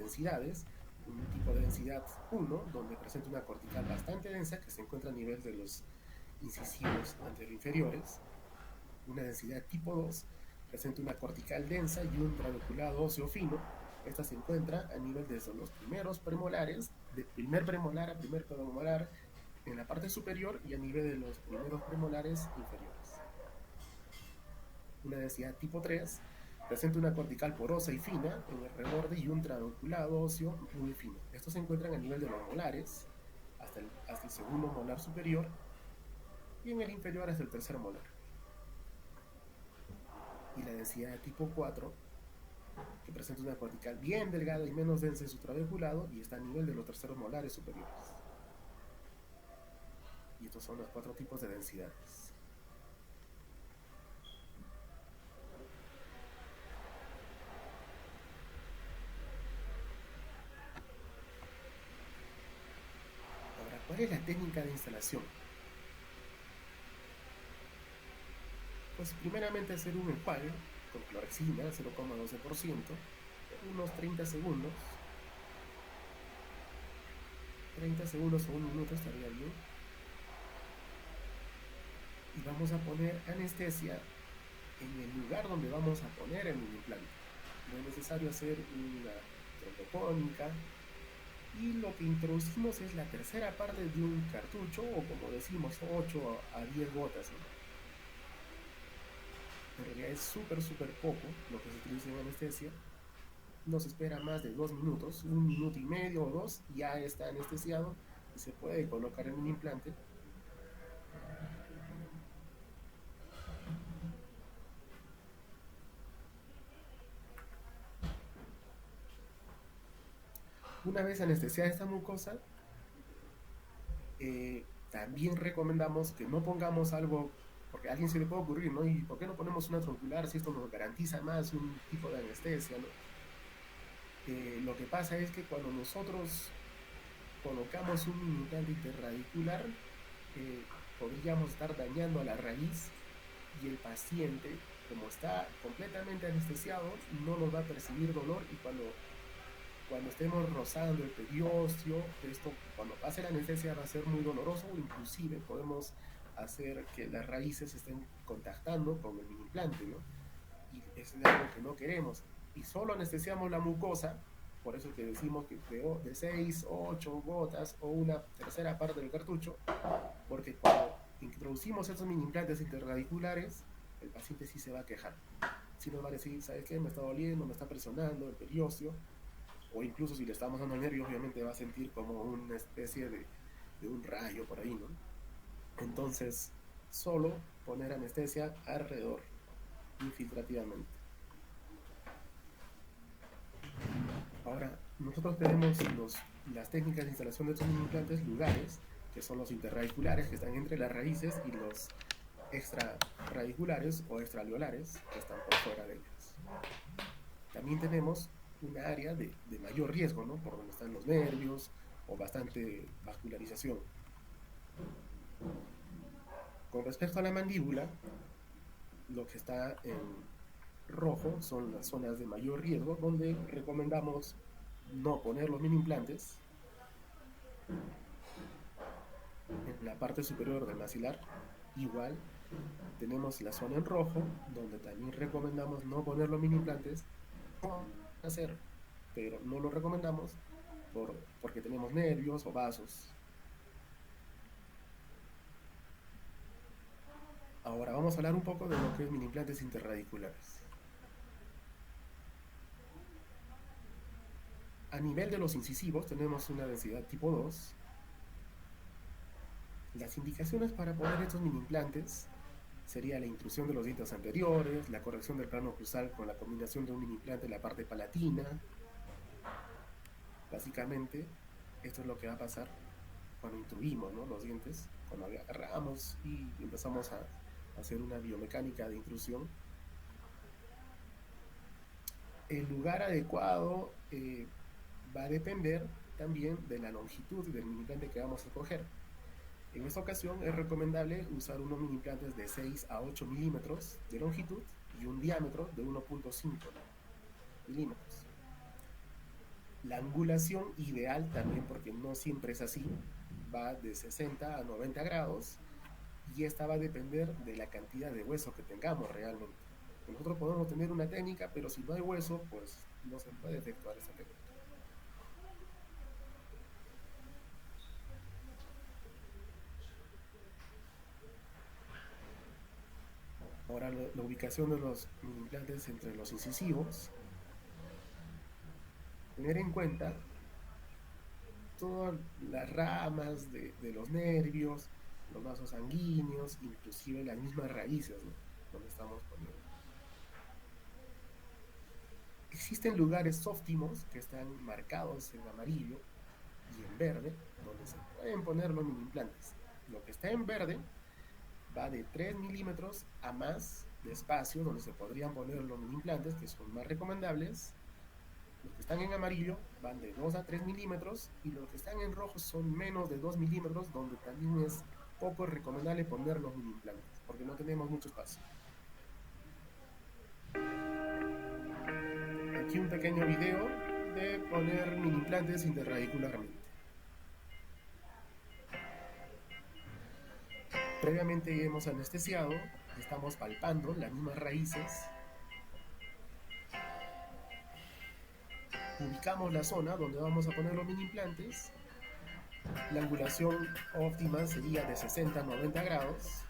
densidades, un tipo de densidad 1, donde presenta una cortical bastante densa que se encuentra a nivel de los incisivos anteroinferiores. Una densidad tipo 2 presenta una cortical densa y un trabeculado óseo fino. Esta se encuentra a nivel de los primeros premolares, de primer premolar a primer premolar en la parte superior y a nivel de los primeros premolares inferiores. Una densidad tipo 3 presenta una cortical porosa y fina en el reborde y un trabeculado óseo muy fino. Estos se encuentran a nivel de los molares hasta el segundo molar superior y en el inferior hasta el tercer molar. Y la densidad tipo 4, que presenta una cortical bien delgada y menos densa en su trabeculado y está a nivel de los terceros molares superiores. Y estos son los 4 tipos de densidades. Ahora, ¿cuál es la técnica de instalación? Pues primeramente hacer un enjuague con clorexina 0,12%, unos 30 segundos. 30 segundos o un minuto estaría bien. Y vamos a poner anestesia en el lugar donde vamos a poner el mini implante. No es necesario hacer una trombocónica. Y lo que introducimos es la tercera parte de un cartucho, o como decimos, 8 a 10 gotas, ¿no? En realidad es súper poco lo que se utiliza en anestesia. No se espera más de 2 minutos, 1 minuto y medio o 2, ya está anestesiado y se puede colocar en un implante. Una vez anestesiada esta mucosa, también recomendamos que no pongamos algo, porque a alguien se le puede ocurrir, ¿no? ¿Y por qué no ponemos una troncular si esto nos garantiza más un tipo de anestesia, ¿no? Lo que pasa es que cuando nosotros colocamos un implante interradicular, podríamos estar dañando a la raíz y el paciente, como está completamente anestesiado, no nos va a percibir dolor y cuando estemos rozando el periósteo, esto, cuando pase la anestesia va a ser muy doloroso o inclusive podemos hacer que las raíces estén contactando con el mini implante, ¿no? Y es algo que no queremos. Y solo anestesiamos la mucosa, por eso que decimos que de 6, 8 gotas o una tercera parte del cartucho, porque cuando introducimos esos mini implantes interradiculares, el paciente sí se va a quejar. Sí nos va a decir, ¿sabes qué? Me está doliendo, me está presionando el periósteo, o incluso si le estamos dando nervios, obviamente va a sentir como una especie de un rayo por ahí, ¿no? Entonces, solo poner anestesia alrededor, infiltrativamente. Ahora, nosotros tenemos las técnicas de instalación de estos implantes lugares, que son los interradiculares, que están entre las raíces, y los extrarradiculares o extraalveolares, que están por fuera de ellas. También tenemos un área de mayor riesgo, ¿no? Por donde están los nervios o bastante vascularización. Con respecto a la mandíbula, lo que está en rojo son las zonas de mayor riesgo, donde recomendamos no poner los mini implantes. En la parte superior del maxilar, igual, tenemos la zona en rojo, donde también recomendamos no poner los mini implantes. Hacer, pero no lo recomendamos porque tenemos nervios o vasos. Ahora vamos a hablar un poco de lo que es mini implantes interradiculares. A nivel de los incisivos tenemos una densidad tipo 2. Las indicaciones para poner estos mini implantes sería la intrusión de los dientes anteriores, la corrección del plano oclusal con la combinación de un mini implante en la parte palatina. Básicamente, esto es lo que va a pasar cuando intruimos, ¿no? Los dientes, cuando agarramos y empezamos a hacer una biomecánica de intrusión. El lugar adecuado va a depender también de la longitud del mini implante que vamos a escoger. En esta ocasión es recomendable usar unos mini implantes de 6 a 8 milímetros de longitud y un diámetro de 1.5 milímetros. La angulación ideal también, porque no siempre es así, va de 60 a 90 grados y esta va a depender de la cantidad de hueso que tengamos realmente. Nosotros podemos tener una técnica, pero si no hay hueso, pues no se puede efectuar esa técnica. Ahora, la ubicación de los implantes entre los incisivos, tener en cuenta todas las ramas de los nervios, los vasos sanguíneos, inclusive las mismas raíces, ¿no? Donde estamos poniendo. Existen lugares óptimos que están marcados en amarillo y en verde, donde se pueden poner los mini implantes. Lo que está en verde va de 3 milímetros a más de espacio donde se podrían poner los mini implantes, que son más recomendables. Los que están en amarillo van de 2 a 3 milímetros y los que están en rojo son menos de 2 milímetros, donde también es poco recomendable poner los mini implantes, porque no tenemos mucho espacio. Aquí un pequeño video de poner mini implantes interradicularmente. Previamente hemos anestesiado y estamos palpando las mismas raíces. Ubicamos la zona donde vamos a poner los mini implantes. La angulación óptima sería de 60 a 90 grados.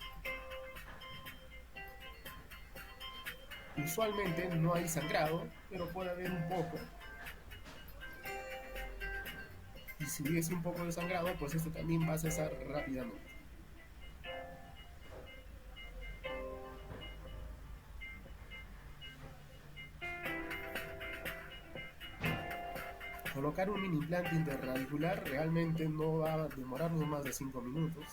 Usualmente no hay sangrado, pero puede haber un poco. Y si hubiese un poco de sangrado, pues esto también va a cesar rápidamente. Colocar un mini implante interradicular realmente no va a demorarnos más de 5 minutos.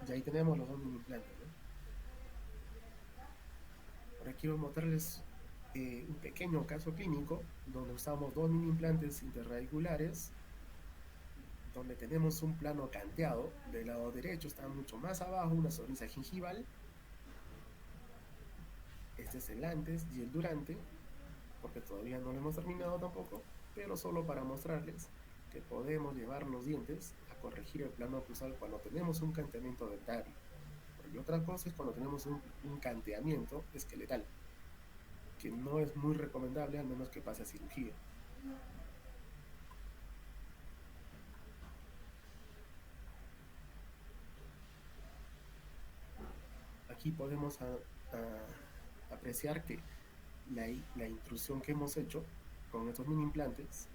Y ahí tenemos los dos mini implantes, ¿no? Ahora quiero mostrarles un pequeño caso clínico donde usamos dos mini implantes interradiculares, donde tenemos un plano canteado. Del lado derecho está mucho más abajo una sonrisa gingival. Este es el antes y el durante, porque todavía no lo hemos terminado tampoco, pero solo para mostrarles que podemos llevar los dientes a corregir el plano oclusal cuando tenemos un canteamiento dentario. Y otra cosa es cuando tenemos un canteamiento esqueletal, que no es muy recomendable al menos que pase a cirugía. Aquí podemos apreciar que la intrusión que hemos hecho con estos mini implantes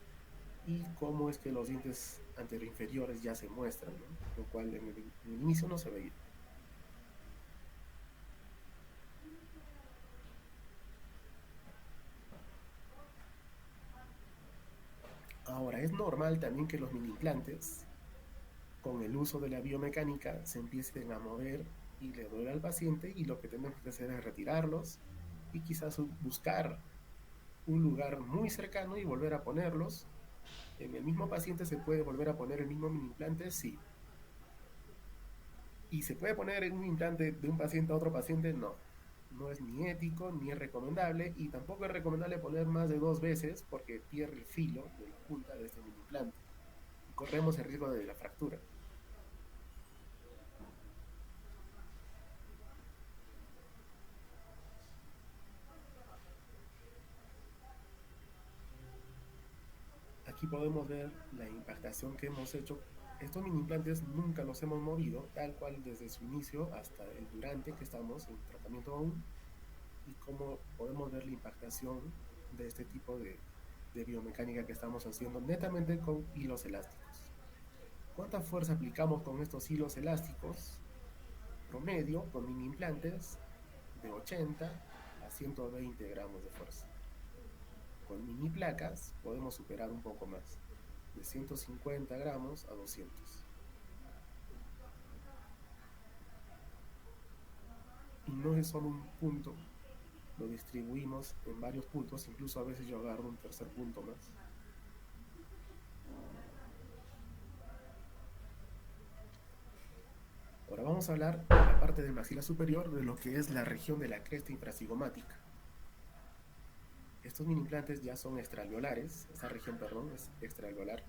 y cómo es que los dientes anteroinferiores ya se muestran, ¿no? Lo cual en el inicio no se veía. Ahora, es normal también que los mini implantes, con el uso de la biomecánica, se empiecen a mover y le duele al paciente, y lo que tenemos que hacer es retirarlos y quizás buscar un lugar muy cercano y volver a ponerlos. ¿En el mismo paciente se puede volver a poner el mismo mini implante? Sí. ¿Y se puede poner en un implante de un paciente a otro paciente? No. No es ni ético ni es recomendable, y tampoco es recomendable poner más de 2 veces porque pierde el filo de la punta de este mini implante y corremos el riesgo de la fractura. Aquí podemos ver la impactación que hemos hecho. Estos mini implantes nunca los hemos movido, tal cual desde su inicio hasta el durante que estamos en tratamiento aún, y cómo podemos ver la impactación de este tipo de biomecánica que estamos haciendo netamente con hilos elásticos. ¿Cuánta fuerza aplicamos con estos hilos elásticos? Promedio, con mini implantes, de 80 a 120 gramos de fuerza. Con mini placas podemos superar un poco más. de 150 gramos a 200. Y no es solo un punto, lo distribuimos en varios puntos, incluso a veces yo agarro un tercer punto más. Ahora vamos a hablar de la parte del maxila superior de lo que es la región de la cresta infracigomática. Estos mini implantes ya son extraalveolares, esta región, perdón, es extraalveolar.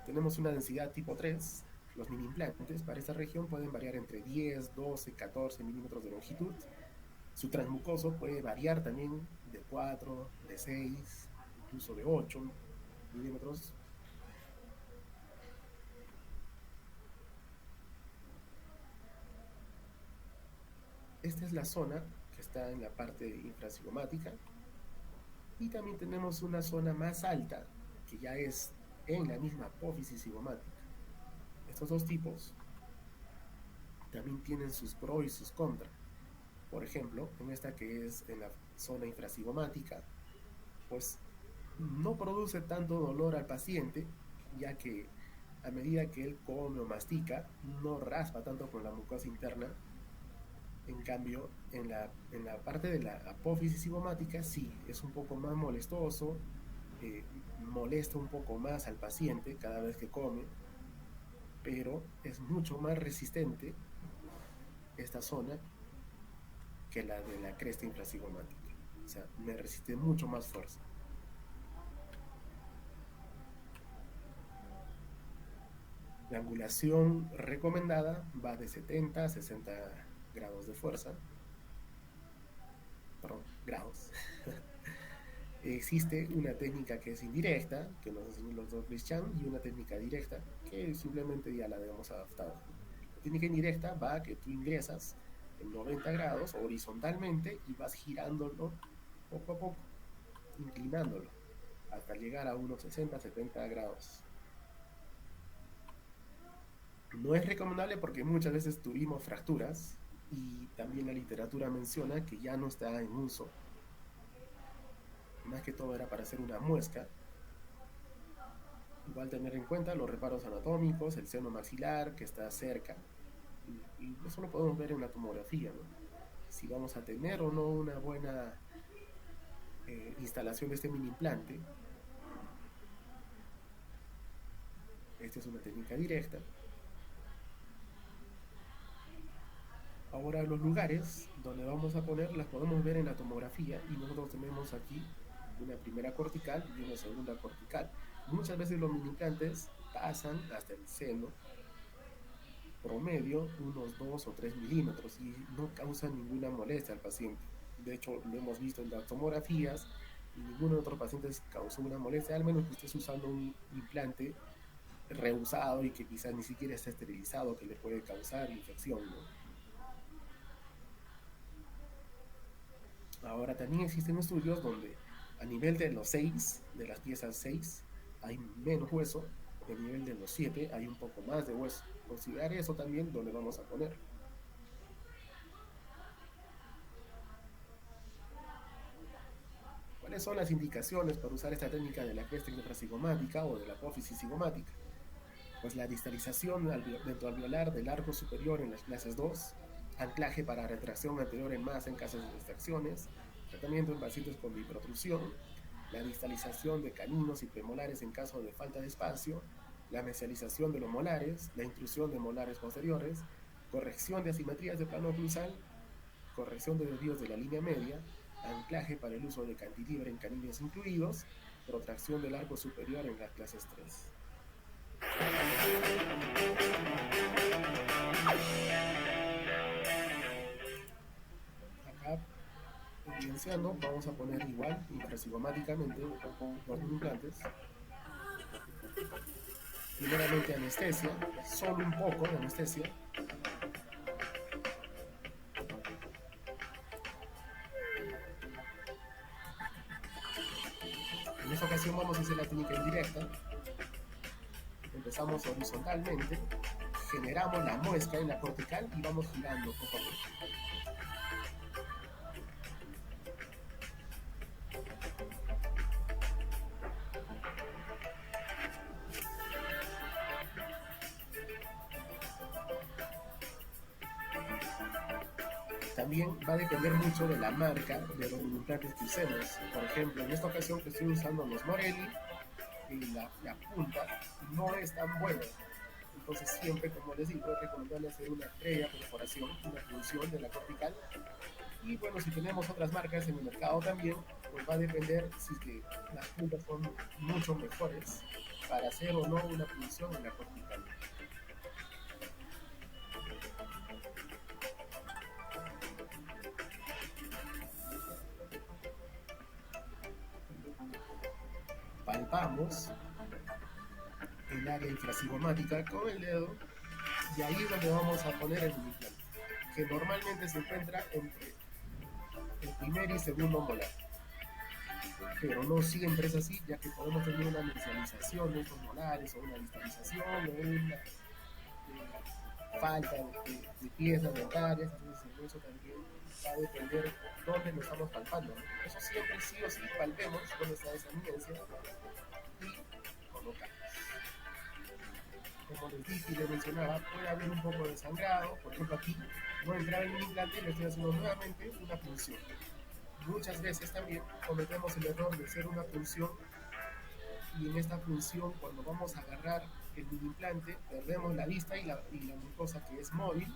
Tenemos una densidad tipo 3. Los mini implantes para esta región pueden variar entre 10, 12, 14 milímetros de longitud. Su transmucoso puede variar también de 4, de 6, incluso de 8 milímetros. Esta es la zona que está en la parte infracigomática. Y también tenemos una zona más alta, que ya es en la misma apófisis cigomática. Estos dos tipos también tienen sus pros y sus contras. Por ejemplo, en esta que es en la zona infracigomática, pues no produce tanto dolor al paciente, ya que a medida que él come o mastica, no raspa tanto con la mucosa interna. En cambio, en la parte de la apófisis cigomática sí, es un poco más molestoso, molesta un poco más al paciente cada vez que come, pero es mucho más resistente esta zona que la de la cresta infracigomática. O sea, me resiste mucho más fuerza. La angulación recomendada va de 70 a 60 grados de fuerza. Perdón, grados. Existe una técnica que es indirecta, que nos enseñó el doctor Chris Chan, y una técnica directa, que simplemente ya la hemos adaptado. La técnica indirecta va a que tú ingresas en 90 grados horizontalmente y vas girándolo poco a poco, inclinándolo, hasta llegar a unos 60-70 grados. No es recomendable porque muchas veces tuvimos fracturas y también la literatura menciona que ya no está en uso. Más que todo era para hacer una muesca. Igual tener en cuenta los reparos anatómicos, el seno maxilar que está cerca. Y eso lo podemos ver en la tomografía, ¿no? Si vamos a tener o no una buena instalación de este mini implante. Esta es una técnica directa. Ahora los lugares donde vamos a poner las podemos ver en la tomografía y nosotros tenemos aquí una primera cortical y una segunda cortical. Muchas veces los mini implantes pasan hasta el seno promedio unos 2 o 3 milímetros y no causan ninguna molestia al paciente. De hecho, lo hemos visto en las tomografías y ninguno de otros pacientes causó una molestia, al menos que estés usando un implante reusado y que quizás ni siquiera está esterilizado, que le puede causar infección, ¿no? Ahora también existen estudios donde a nivel de los 6, de las piezas 6, hay menos hueso, y a nivel de los 7 hay un poco más de hueso. Considerar eso también donde vamos a poner. ¿Cuáles son las indicaciones para usar esta técnica de la cresta infracigomática o de la apófisis cigomática? Pues la distalización ventroalveolar del arco superior en las clases 2, anclaje para retracción anterior en masa en casos de distracciones, tratamiento en pacientes con biprotrusión, la distalización de caninos y premolares en caso de falta de espacio, la mesialización de los molares, la intrusión de molares posteriores, corrección de asimetrías de plano oclusal, corrección de desvíos de la línea media, anclaje para el uso de cantilever en canines incluidos, protracción del arco superior en las clases 3. Acá, evidenciando, vamos a poner igual, infracigomáticamente, los implantes. Primeramente anestesia, solo un poco de anestesia. En esta ocasión vamos a hacer la técnica indirecta. Empezamos horizontalmente, generamos la muesca en la cortical y vamos girando poco a poco. también va a depender mucho de la marca de los implantes que usemos. Por ejemplo, en esta ocasión que estoy usando los Morelli, y la punta no es tan buena. Entonces siempre, como les digo, es recomendable hacer una previa perforación, una punción de la cortical. Y bueno, si tenemos otras marcas en el mercado también, pues va a depender si que las puntas son mucho mejores para hacer o no una punción en la cortical. Palpamos el área infrasigomática con el dedo y ahí es donde vamos a poner el implante, que normalmente se encuentra entre el primer y segundo molar. Pero no siempre es así, ya que podemos tener una mesialización de estos molares o una distalización o una falta de piezas dentarias, entonces el hueso también va a depender dónde lo estamos palpando, ¿no? Eso siempre sí o sí palpemos dónde está esa eminencia y colocamos. Como les dije y les mencionaba, puede haber un poco de sangrado, por ejemplo aquí no entrar en un implante y le estoy haciendo nuevamente una punción. Muchas veces también cometemos el error de hacer una punción y en esta punción cuando vamos a agarrar el implante perdemos la vista y la mucosa que es móvil,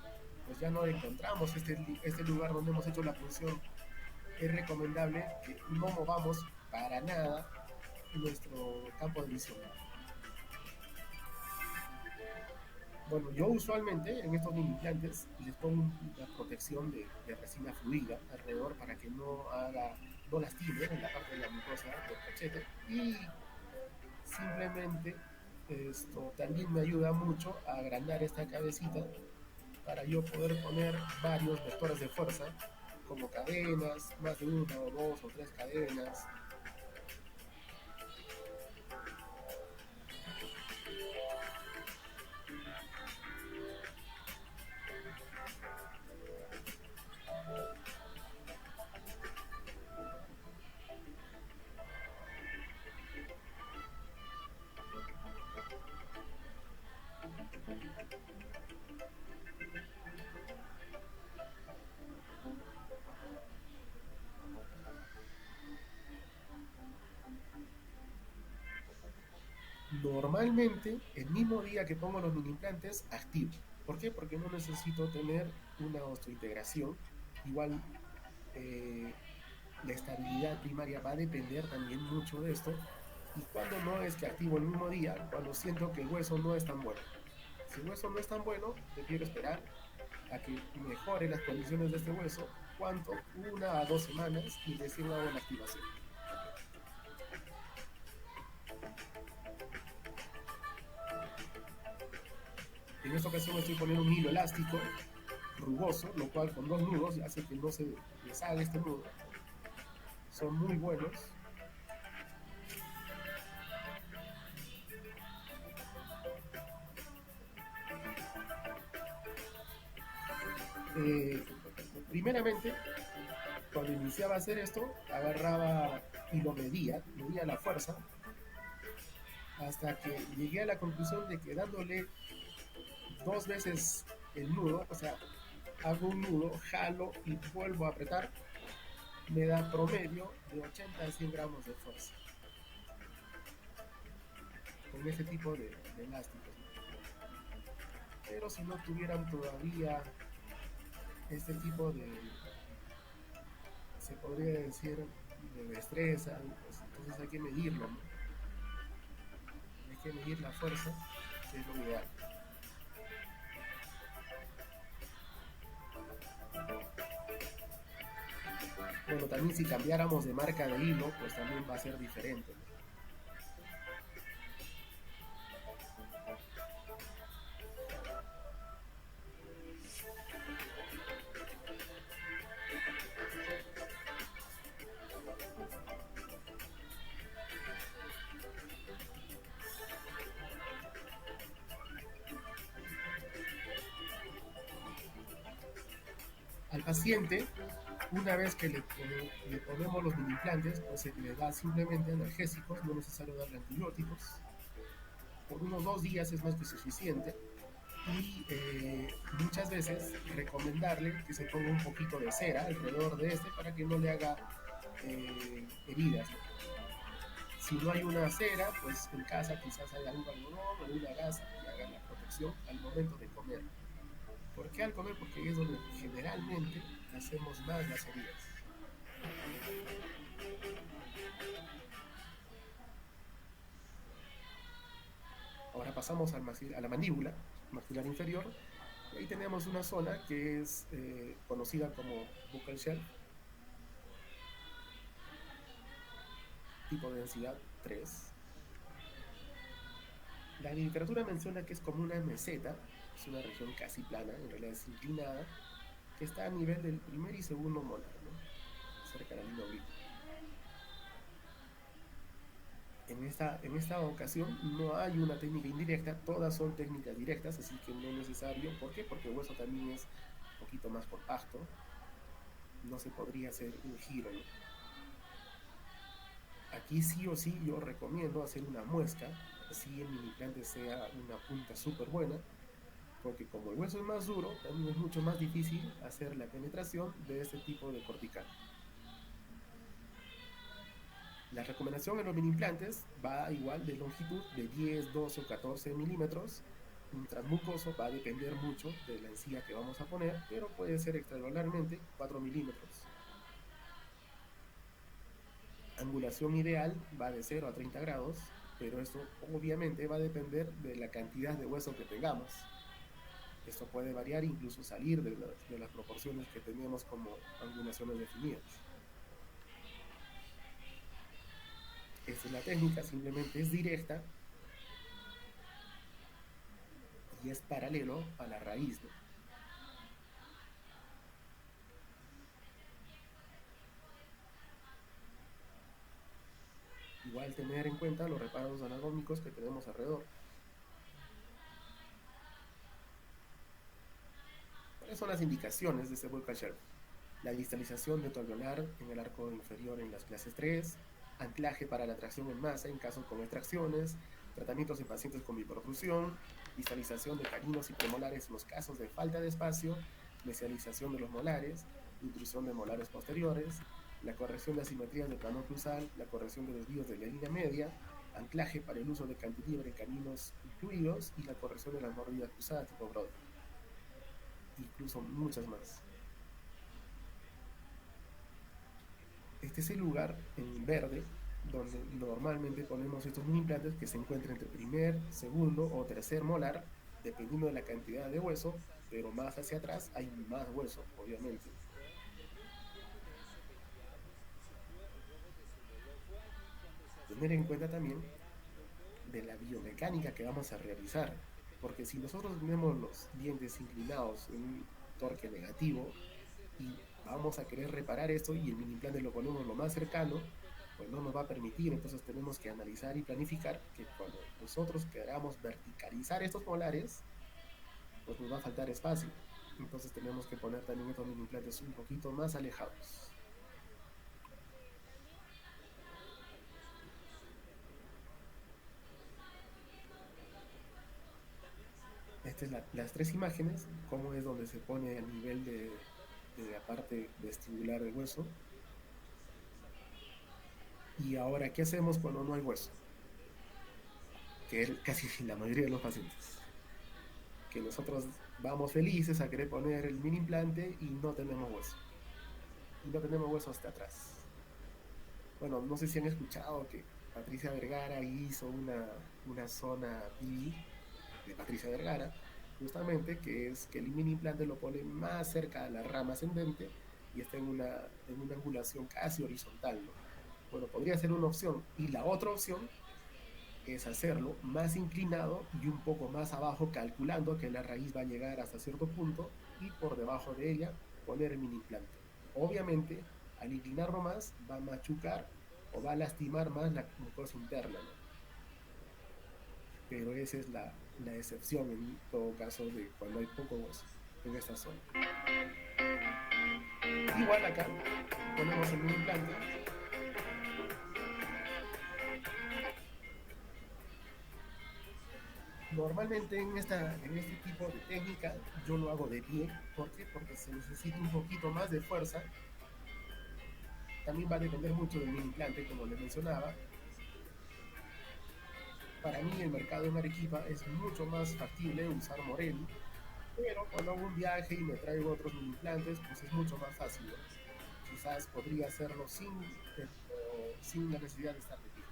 pues ya no encontramos este lugar donde hemos hecho la punción. Es recomendable que no movamos para nada nuestro campo de visión. Bueno, yo usualmente en estos mini implantes les pongo una protección de resina fluida alrededor para que no lastime en la parte de la mucosa del cachete y simplemente esto también me ayuda mucho a agrandar esta cabecita para yo poder poner varios vectores de fuerza como cadenas, más de una o dos o tres cadenas. Normalmente, el mismo día que pongo los mini implantes, activo. ¿Por qué? Porque no necesito tener una osteointegración. Igual eh, la estabilidad primaria va a depender también mucho de esto. Y cuando no es que activo el mismo día, cuando siento que el hueso no es tan bueno. Si el hueso no es tan bueno, prefiero esperar a que mejore las condiciones de este hueso, cuanto 1 a 2 semanas y recién hago la activación. En esta ocasión estoy poniendo un hilo elástico rugoso, lo cual con 2 nudos hace que no se deshaga este nudo. Son muy buenos. Eh, Primeramente, cuando iniciaba a hacer esto, agarraba y lo medía la fuerza, hasta que llegué a la conclusión de que dándole 2 veces el nudo, o sea, hago un nudo, jalo y vuelvo a apretar, me da promedio de 80 a 100 gramos de fuerza con este tipo de elásticos. Pero si no tuvieran todavía este tipo se podría decir, de destreza, pues entonces hay que medirlo, ¿no? Hay que medir la fuerza, que es lo ideal. Bueno, también si cambiáramos de marca de hilo, pues también va a ser diferente, ¿no? Al paciente, una vez que le ponemos los mini implantes, pues se le da simplemente analgésicos, no es necesario darle antibióticos. Por unos 2 días es más que suficiente. y muchas veces recomendarle que se ponga un poquito de cera alrededor de este para que no le haga heridas, ¿no? Si no hay una cera, pues en casa quizás haya un algodón o una gasa que haga la protección al momento de comer. ¿Por qué al comer? Porque es donde generalmente hacemos más las heridas. Ahora pasamos a la mandíbula maxilar inferior. Y ahí tenemos una zona que es conocida como buccal shelf, tipo de densidad 3. La literatura menciona que es como una meseta, es una región casi plana, en realidad es inclinada, que está a nivel del primer y segundo molar, ¿no? Cerca de la línea obliqua. En esta ocasión no hay una técnica indirecta, todas son técnicas directas, así que no es necesario. ¿Por qué? Porque el hueso también es un poquito más compacto, no se podría hacer un giro, ¿no? Aquí sí o sí yo recomiendo hacer una muesca, así el mini implante sea una punta súper buena, porque como el hueso es más duro, también es mucho más difícil hacer la penetración de este tipo de cortical. La recomendación en los mini implantes va igual de longitud de 10, 12 o 14 milímetros. Un transmucoso va a depender mucho de la encía que vamos a poner, pero puede ser extraocularmente 4 milímetros. Angulación ideal va de 0 a 30 grados, pero esto obviamente va a depender de la cantidad de hueso que tengamos. Esto puede variar, incluso salir de las proporciones que tenemos como angulaciones definidas. Esta es la técnica, simplemente es directa y es paralelo a la raíz, ¿no? Igual tener en cuenta los reparos anatómicos que tenemos alrededor. ¿Cuáles son las indicaciones de este buccal shelf? La distalización de alveolar en el arco inferior en las clases 3, anclaje para la tracción en masa en casos con extracciones, tratamientos en pacientes con biprotrusión, distalización de caninos y premolares en los casos de falta de espacio, mesialización de los molares, intrusión de molares posteriores, la corrección de asimetrías del plano cruzal, la corrección de desvíos de la línea media, anclaje para el uso de cantilever en caninos incluidos y la corrección de las mordidas cruzadas tipo Brody. Incluso muchas más. Este es el lugar en verde donde normalmente ponemos estos mini implantes que se encuentran entre primer, segundo o tercer molar, dependiendo de la cantidad de hueso, pero más hacia atrás hay más hueso, obviamente. Tener en cuenta también de la biomecánica que vamos a realizar, porque si nosotros tenemos los dientes inclinados en un torque negativo y vamos a querer reparar esto y el mini implante lo ponemos lo más cercano, pues no nos va a permitir. Entonces tenemos que analizar y planificar que cuando nosotros queramos verticalizar estos molares, pues nos va a faltar espacio. Entonces tenemos que poner también estos mini implantes un poquito más alejados. Estas son las tres imágenes, cómo es donde se pone a nivel de la parte vestibular del hueso. Y ahora, ¿qué hacemos cuando no hay hueso? Que es casi la mayoría de los pacientes. Que nosotros vamos felices a querer poner el mini implante y no tenemos hueso. Y no tenemos hueso hasta atrás. Bueno, no sé si han escuchado que Patricia Vergara hizo una zona PI de Patricia Vergara, justamente que es que el mini implante lo pone más cerca a la rama ascendente y está en una angulación casi horizontal, ¿no? Bueno, podría ser una opción. Y la otra opción es hacerlo más inclinado y un poco más abajo, calculando que la raíz va a llegar hasta cierto punto y por debajo de ella poner el mini implante. Obviamente, al inclinarlo más, va a machucar o va a lastimar más la mucosa interna, ¿no? Pero esa es la excepción en todo caso de cuando hay poco hueso en esta zona. Igual acá ponemos el mini implante Normalmente en este tipo de técnica yo lo hago de pie. ¿Por qué? Porque se necesita un poquito más de fuerza. También va a depender mucho del mini implante, como les mencionaba. Para mí el mercado en Arequipa es mucho más factible usar Morelli, pero cuando hago un viaje y me traigo otros mini implantes, pues es mucho más fácil, ¿no? Quizás podría hacerlo sin la necesidad de estar de pie.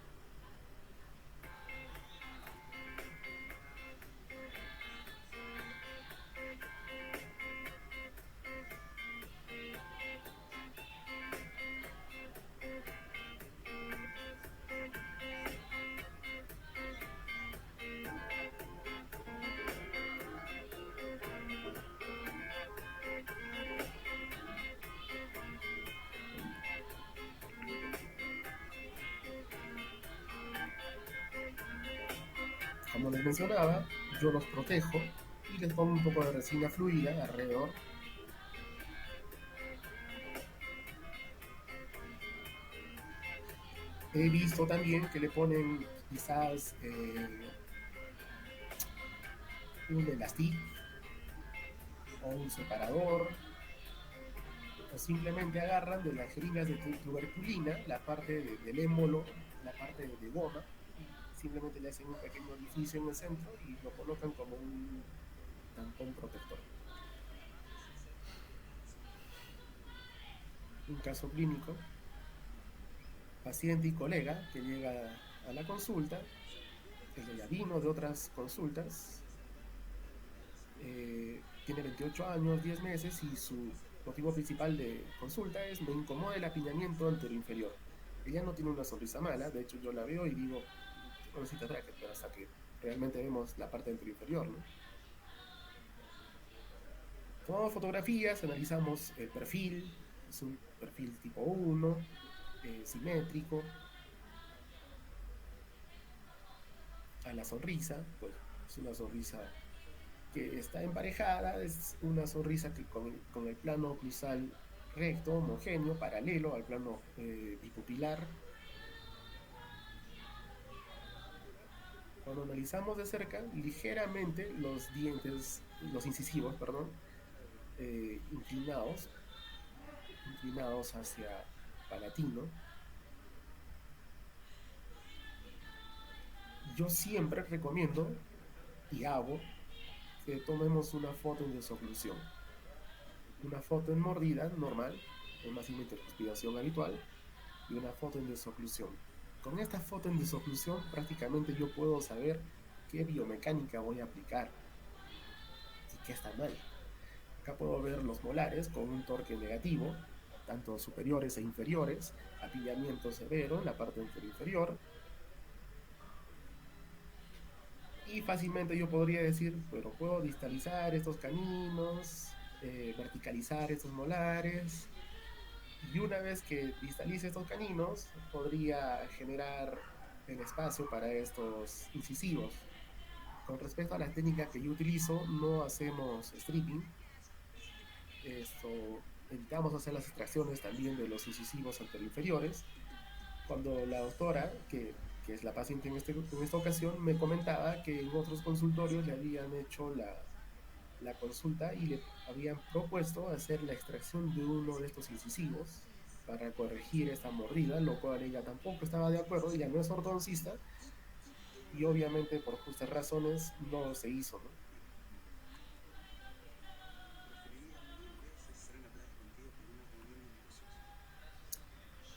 Como les mencionaba, yo los protejo y les pongo un poco de resina fluida alrededor. He visto también que le ponen quizás un elastic o un separador, o simplemente agarran de las jeringas de tuberculina la parte del émbolo, la parte de goma, y simplemente le hacen un pequeño orificio en el centro y lo colocan como un tampón protector. Un caso clínico, paciente y colega que llega a la consulta, que ya vino de otras consultas, tiene 28 años, 10 meses y su motivo principal de consulta es: me incomoda el apiñamiento anteroinferior. Ella no tiene una sonrisa mala, de hecho yo la veo y digo, pobrecita Tracker, pero hasta que realmente vemos la parte anteroinferior, ¿no? Tomamos fotografías, analizamos el perfil, es un perfil tipo 1, simétrico, a la sonrisa, pues es una sonrisa que está emparejada, es una sonrisa que con el plano oclusal recto, homogéneo, paralelo al plano bipupilar. Cuando analizamos de cerca, ligeramente los dientes, los incisivos, perdón, inclinados, inclinados hacia palatino. Yo siempre recomiendo y hago que tomemos una foto en desoclusión. Una foto en mordida normal, en máxima intercuspiración habitual, y una foto en desoclusión. Con esta foto en desoclusión prácticamente yo puedo saber qué biomecánica voy a aplicar y qué está mal. Acá puedo ver los molares con un torque negativo, tanto superiores e inferiores, apillamiento severo en la parte inferior, y fácilmente yo podría decir, pero puedo distalizar estos caninos, verticalizar estos molares, y una vez que distalice estos caninos, podría generar el espacio para estos incisivos. Con respecto a la técnica que yo utilizo, no hacemos stripping. Esto, evitamos hacer las extracciones también de los incisivos anteroinferiores. Cuando la doctora, que es la paciente en esta ocasión, me comentaba que en otros consultorios le habían hecho la consulta y le habían propuesto hacer la extracción de uno de estos incisivos para corregir esta mordida, lo cual ella tampoco estaba de acuerdo, ella no es ortodoncista y obviamente por justas razones no se hizo, ¿no?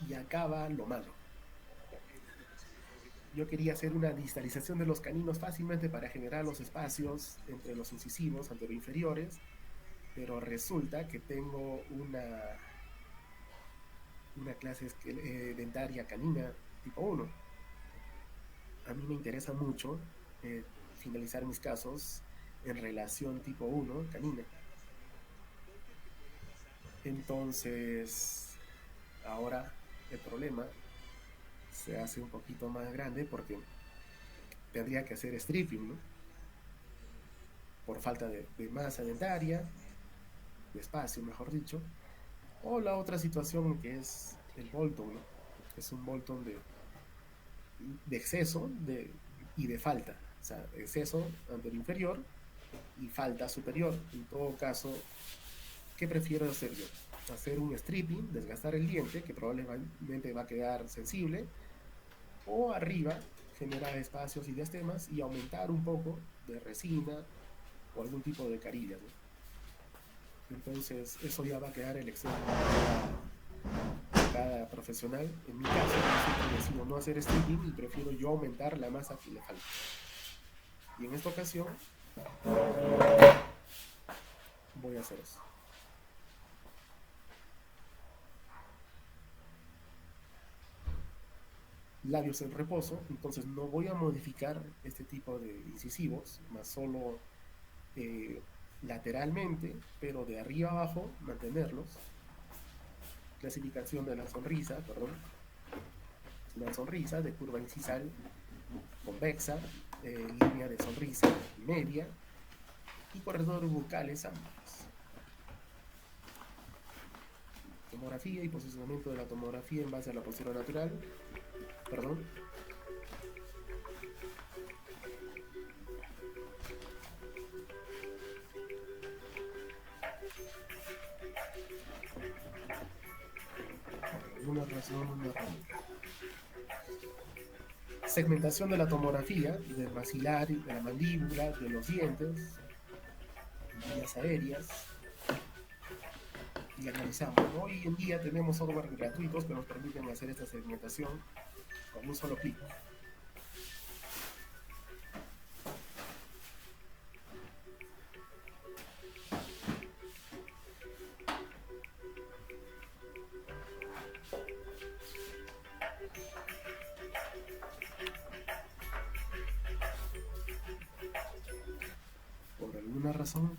Y acaba lo malo. Yo quería hacer una distalización de los caninos fácilmente para generar los espacios entre los incisivos anteroinferiores, pero resulta que tengo una clase dentaria canina tipo 1. A mí me interesa mucho finalizar mis casos en relación tipo 1 canina. Entonces, ahora el problema se hace un poquito más grande porque tendría que hacer stripping, ¿no? Por falta de masa dentaria, de espacio, mejor dicho. O la otra situación que es el Bolton, ¿no? Es un Bolton de exceso y de falta. sea, exceso anterior inferior y falta superior. En todo caso, ¿qué prefiero hacer yo? Hacer un stripping, desgastar el diente, que probablemente va a quedar sensible, o arriba generar espacios y diastemas y aumentar un poco de resina o algún tipo de carillas, ¿no? Entonces, eso ya va a quedar elección de cada profesional. En mi caso, yo siempre decido no hacer stripping y prefiero yo aumentar la masa que le falta. Y en esta ocasión voy a hacer eso. Labios en reposo, entonces no voy a modificar este tipo de incisivos, más solo eh, lateralmente, pero de arriba abajo mantenerlos. Clasificación de la sonrisa, perdón, una sonrisa de curva incisal convexa, línea de sonrisa media y corredores bucales amplios. Tomografía y posicionamiento de la tomografía en base a la postura natural, perdón. Una razón, una razón. Segmentación de la tomografía, del maxilar, de la mandíbula, de los dientes, vías aéreas, y analizamos. Hoy en día tenemos software gratuitos que nos permiten hacer esta segmentación con un solo clic. Por alguna razón.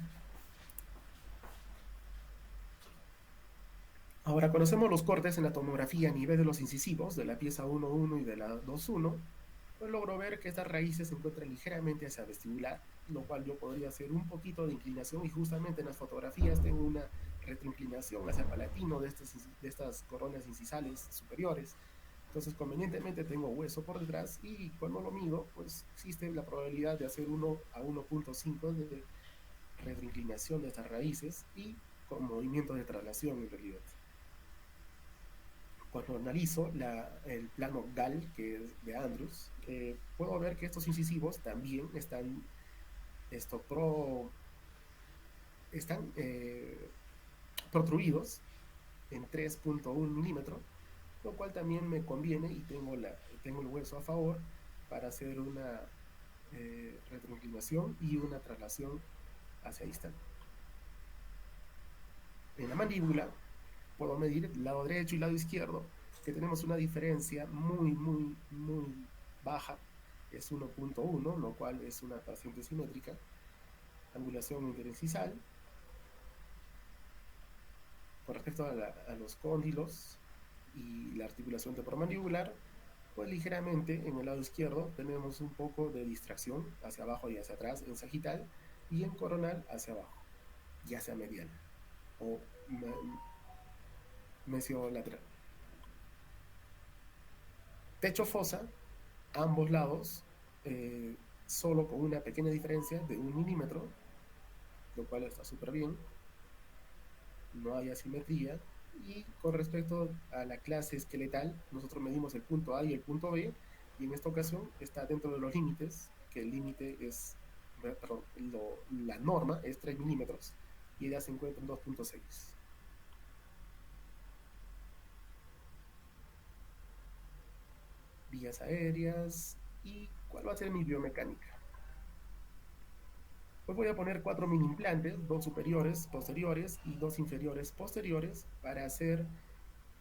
Ahora conocemos los cortes en la tomografía a nivel de los incisivos, de la pieza 1.1 y de la 2.1. Pues logro ver que estas raíces se encuentran ligeramente hacia vestibular, lo cual yo podría hacer un poquito de inclinación y justamente en las fotografías tengo una retroinclinación hacia el palatino de estas coronas incisales superiores. Entonces, convenientemente tengo hueso por detrás y cuando lo mido, pues existe la probabilidad de hacer 1 a 1.5 de retroinclinación de estas raíces y con movimiento de traslación en realidad. Cuando analizo el plano GAL, que es de Andrews, puedo ver que estos incisivos también están protruidos en 3.1 milímetros, lo cual también me conviene y tengo el hueso a favor para hacer una retroinclinación y una traslación hacia distante. En la mandíbula puedo medir el lado derecho y el lado izquierdo, que tenemos una diferencia muy, muy, muy baja, es 1.1, lo cual es una paciente simétrica. Angulación interincisal. Con respecto a los cóndilos y la articulación temporomandibular, pues ligeramente en el lado izquierdo tenemos un poco de distracción hacia abajo y hacia atrás en sagital, y en coronal hacia abajo y hacia medial o mesiolateral. Techo fosa, ambos lados, solo con una pequeña diferencia de 1 milímetro, lo cual está súper bien, no hay asimetría. Y con respecto a la clase esqueletal, nosotros medimos el punto A y el punto B, y en esta ocasión está dentro de los límites, que el límite es, perdón, la norma es 3 milímetros, y ella se encuentra en 2.6. Vías aéreas, ¿y cuál va a ser mi biomecánica? Pues voy a poner 4 mini implantes, 2 superiores posteriores y 2 inferiores posteriores, para hacer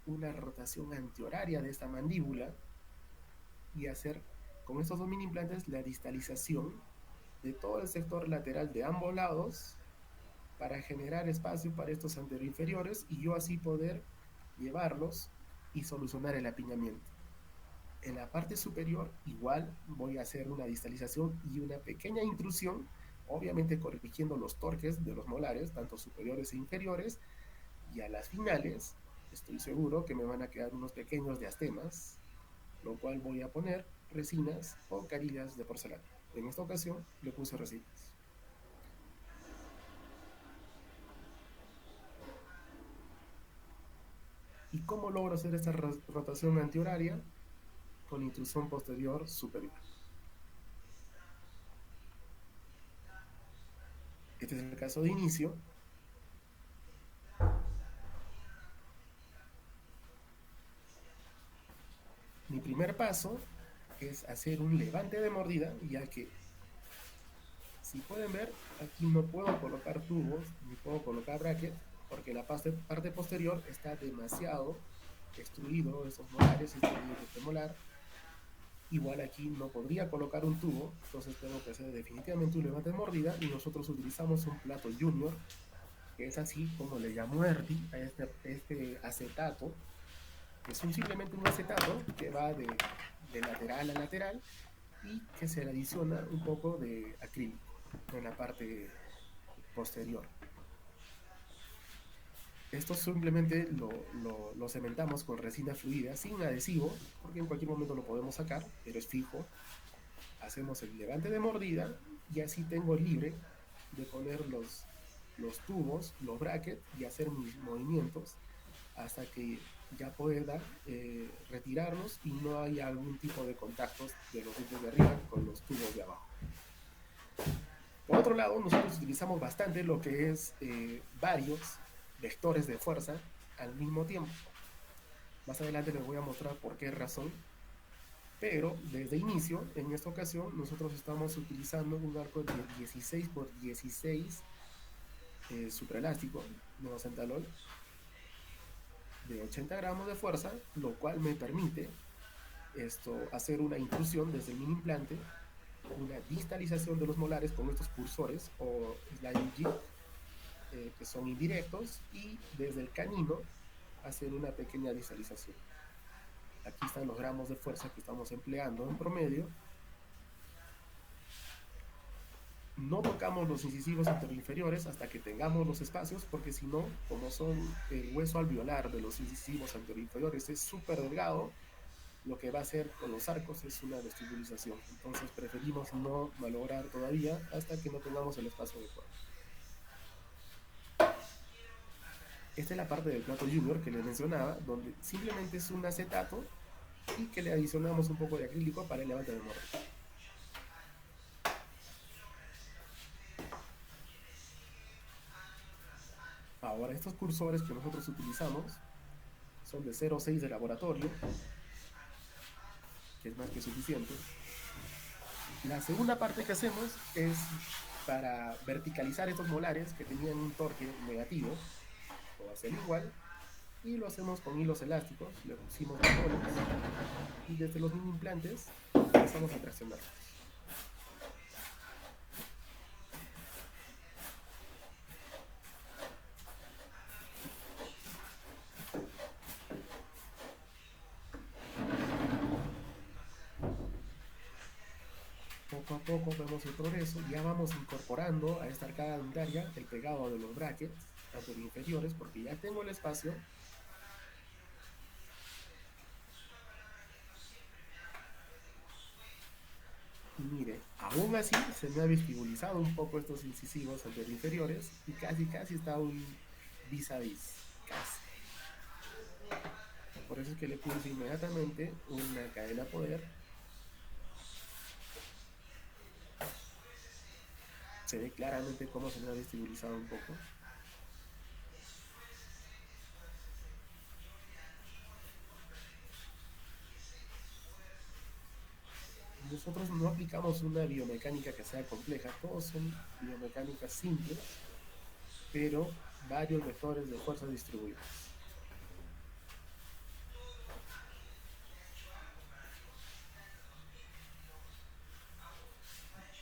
una rotación antihoraria de esta mandíbula y hacer con estos 2 mini implantes la distalización de todo el sector lateral de ambos lados para generar espacio para estos anteroinferiores y yo así poder llevarlos y solucionar el apiñamiento. En la parte superior igual voy a hacer una distalización y una pequeña intrusión, obviamente corrigiendo los torques de los molares, tanto superiores e inferiores, y a las finales estoy seguro que me van a quedar unos pequeños diastemas, lo cual voy a poner resinas o carillas de porcelana. en esta ocasión le puse resinas. ¿Y cómo logro hacer esta rotación antihoraria? Con intrusión posterior superior. Este es el caso de inicio. Mi primer paso es hacer un levante de mordida, ya que, si pueden ver, aquí no puedo colocar tubos, ni puedo colocar bracket, porque la parte posterior está demasiado extruido, estos molares, este premolar. Igual aquí no podría colocar un tubo, entonces tengo que hacer definitivamente un levante de mordida, y nosotros utilizamos un plato junior, que es así como le llamo Erdi a este acetato, que es simplemente un acetato que va de lateral a lateral y que se le adiciona un poco de acrílico en la parte posterior. Esto simplemente lo cementamos con resina fluida sin adhesivo, porque en cualquier momento lo podemos sacar, pero es fijo. Hacemos el levante de mordida y así tengo libre de poner los tubos, los brackets, y hacer mis movimientos hasta que ya pueda retirarlos y no haya algún tipo de contactos de los dientes de arriba con los tubos de abajo. Por otro lado, nosotros utilizamos bastante lo que es varios vectores de fuerza al mismo tiempo. Más adelante les voy a mostrar por qué razón. Pero desde inicio, en esta ocasión, nosotros estamos utilizando un arco de 16 por 16 supraelástico de Rosenthal de 80 gramos de fuerza, lo cual me permite hacer una intrusión desde el mini implante, una distalización de los molares con estos cursores o sliding jig, que son indirectos, y desde el canino hacer una pequeña distalización. Aquí están los gramos de fuerza que estamos empleando en promedio. No tocamos los incisivos anteroinferiores hasta que tengamos los espacios, porque si no, como son el hueso alveolar de los incisivos anteroinferiores es súper delgado, lo que va a hacer con los arcos es una vestibulización. Entonces preferimos no malograr todavía hasta que no tengamos el espacio adecuado. Esta es la parte del plato junior que les mencionaba, donde simplemente es un acetato y que le adicionamos un poco de acrílico para el levante de mordida. Ahora, estos cursores que nosotros utilizamos son de 0,6 de laboratorio, que es más que suficiente. La segunda parte que hacemos es para verticalizar estos molares que tenían un torque negativo, o hacer igual, y lo hacemos con hilos elásticos. Le pusimos botones y desde los mini implantes empezamos a traccionar. Poco a poco vemos el progreso, ya vamos incorporando a esta arcada dentaria el pegado de los brackets anteriores, porque ya tengo el espacio. Y mire, aún así se me ha vestibulizado un poco estos incisivos anteriores y casi está un vis a vis, casi. Por eso es que le puse inmediatamente una cadena poder. Se ve claramente cómo se me ha vestibulizado un poco. Nosotros no aplicamos una biomecánica que sea compleja, todos son biomecánicas simples, pero varios vectores de fuerza distribuidos.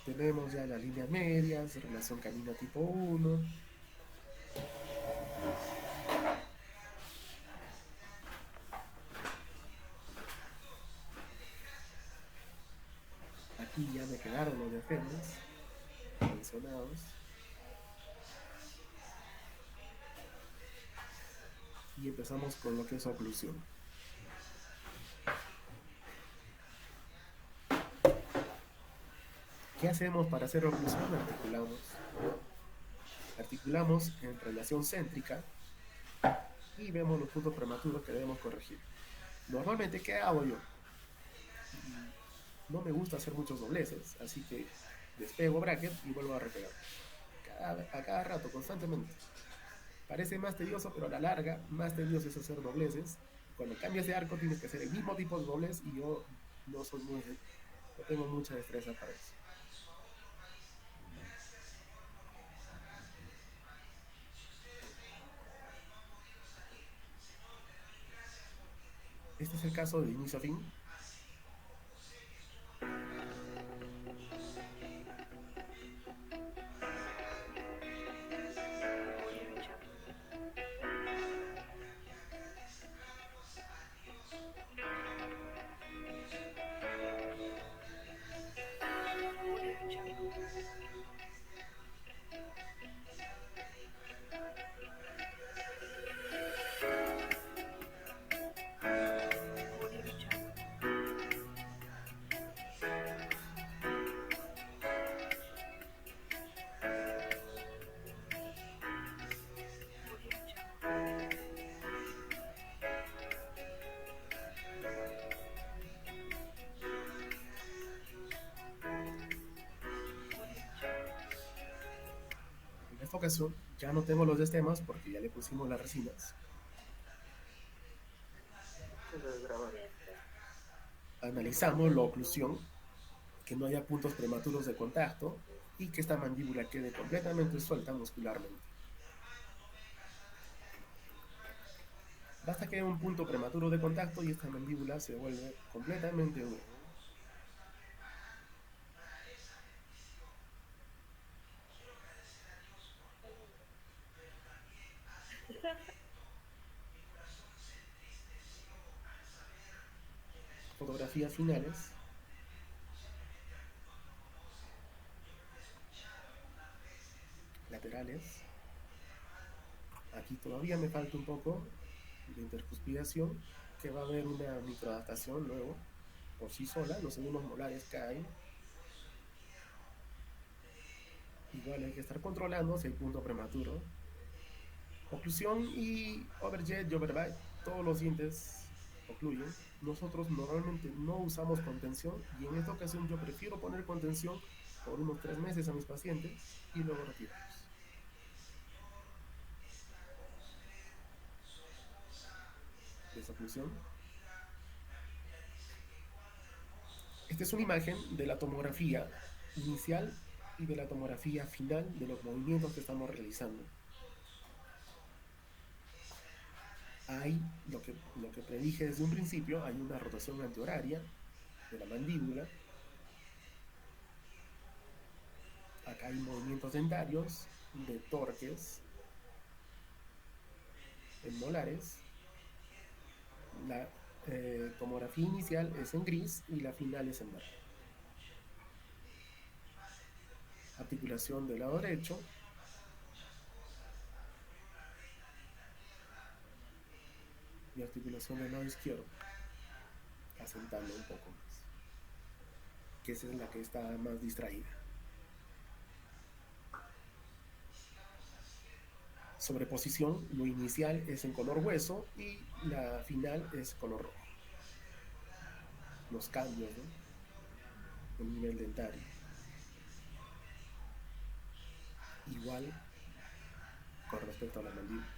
Tenemos ya las líneas medias, relación canina tipo 1. Aquí ya me quedaron los diafragmas mencionados. Y empezamos con lo que es oclusión. ¿Qué hacemos para hacer oclusión? Articulamos. Articulamos en relación céntrica y vemos los puntos prematuros que debemos corregir. Normalmente, ¿qué hago yo? No me gusta hacer muchos dobleces, así que despego bracket y vuelvo a repegar. A cada rato, constantemente. Parece más tedioso, pero a la larga, más tedioso es hacer dobleces. Cuando cambias de arco, tienes que hacer el mismo tipo de doblez y yo no soy muy, no tengo mucha destreza para eso. Este es el caso de inicio a fin. En esta ocasión ya no tengo los sistemas porque ya le pusimos las resinas. Analizamos la oclusión, que no haya puntos prematuros de contacto y que esta mandíbula quede completamente suelta muscularmente. Basta que haya un punto prematuro de contacto y esta mandíbula se vuelve completamente dura. Fotografías finales. Laterales. Aquí todavía me falta un poco de intercuspidación, que va a haber una microadaptación luego por sí sola, los segundos molares caen. Igual hay que estar controlando si hay punto prematuro. Oclusión y overjet y overbite, todos los dientes ocluyen. Nosotros normalmente no usamos contención y en esta ocasión yo prefiero poner contención por unos 3 meses a mis pacientes y luego retirarlos. Desoclusión. Esta es una imagen de la tomografía inicial y de la tomografía final de los movimientos que estamos realizando. Hay lo que predije desde un principio, hay una rotación antihoraria de la mandíbula. Acá hay movimientos dentarios de torques en molares. La tomografía inicial es en gris y la final es en verde. Articulación del lado derecho. Y articulación del lado izquierdo, asentando un poco más. Que esa es la que está más distraída. Sobreposición, lo inicial es en color hueso y la final es color rojo. Los cambios, ¿no? El nivel dentario. Igual con respecto a la mandíbula.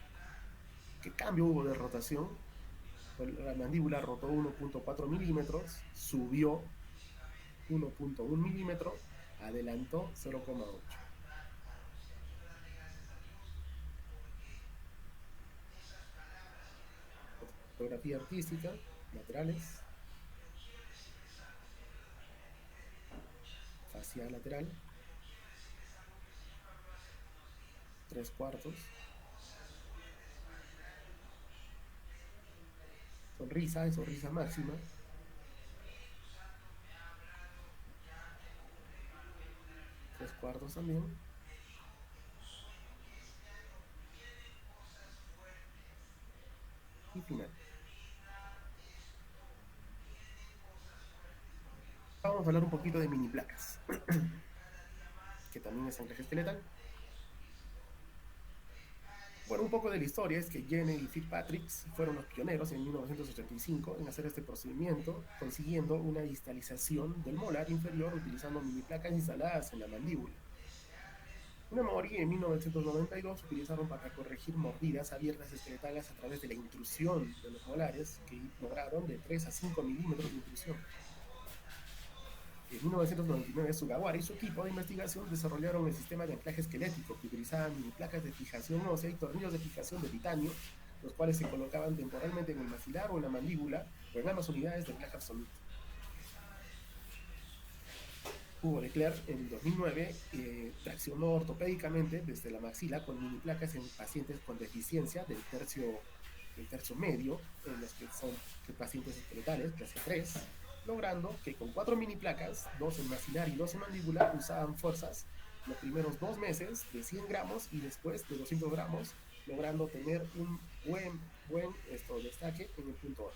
¿Qué cambio hubo de rotación? La mandíbula rotó 1.4 milímetros, subió 1.1 milímetro, adelantó 0.8. Fotografía artística, laterales, facial lateral, 3/4, sonrisa, sonrisa máxima, 3/4 también, y final. Vamos vamos a hablar un poquito de mini placas, que también es anclaje esqueletal. Bueno, un poco de la historia es que Jenny y Fitzpatrick fueron los pioneros en 1985 en hacer este procedimiento, consiguiendo una distalización del molar inferior utilizando mini placas instaladas en la mandíbula. Una mayoría en 1992 utilizaron para corregir mordidas abiertas esqueletales a través de la intrusión de los molares, que lograron de 3 a 5 milímetros de intrusión. En 1999, Sugawara y su equipo de investigación desarrollaron el sistema de anclaje esquelético que utilizaba mini placas de fijación ósea y tornillos de fijación de titanio, los cuales se colocaban temporalmente en el maxilar o en la mandíbula o en ambas unidades de anclaje absoluto. Hugo Leclerc en 2009 traccionó ortopédicamente desde la maxila con mini placas en pacientes con deficiencia del tercio medio, en los que son pacientes esqueletales, clase 3, logrando que con 4 mini placas, 2 en maxilar y 2 en mandíbula, usaban fuerzas los primeros 2 meses de 100 gramos y después de 200 gramos, logrando tener un buen destaque en el punto A.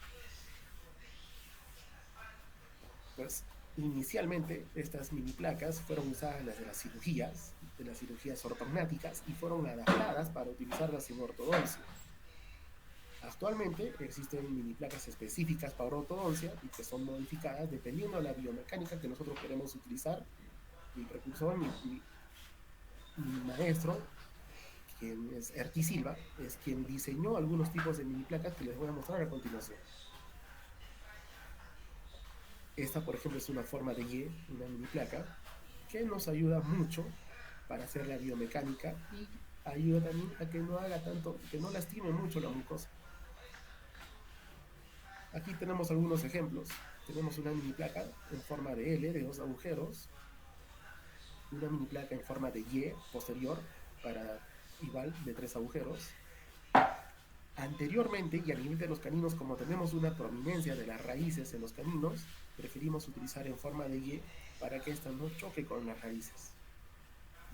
Pues inicialmente estas mini placas fueron usadas en las de las cirugías ortognáticas, y fueron adaptadas para utilizarlas en ortodoncia. Actualmente existen mini placas específicas para ortodoncia y que son modificadas dependiendo de la biomecánica que nosotros queremos utilizar. Mi precursor, mi maestro, quien es Erti Silva, es quien diseñó algunos tipos de mini placas que les voy a mostrar a continuación. Esta, por ejemplo, es una forma de Y, una mini placa, que nos ayuda mucho para hacer la biomecánica y ayuda también a que no haga tanto, que no lastime mucho la mucosa. Aquí tenemos algunos ejemplos. Tenemos una mini placa en forma de L de 2 agujeros, una mini placa en forma de Y posterior para igual de 3 agujeros. Anteriormente, y a nivel de los caninos, como tenemos una prominencia de las raíces en los caninos, preferimos utilizar en forma de Y para que esta no choque con las raíces.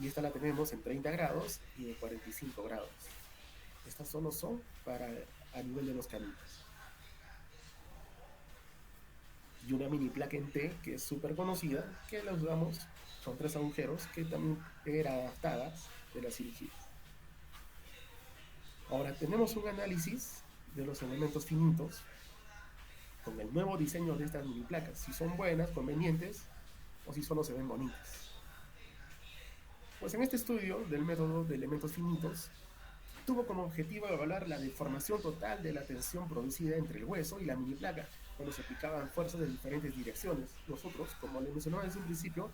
Y esta la tenemos en 30 grados y en 45 grados. Estas solo son para a nivel de los caninos. Y una mini placa en T, que es súper conocida, que la usamos, son 3 agujeros, que también era adaptada de la cirugía. Ahora tenemos un análisis de los elementos finitos con el nuevo diseño de estas mini placas, si son buenas, convenientes, o si solo se ven bonitas. Pues en este estudio del método de elementos finitos, tuvo como objetivo evaluar la deformación total de la tensión producida entre el hueso y la mini placa cuando se aplicaban fuerzas de diferentes direcciones. Nosotros, como les mencionaba desde un principio,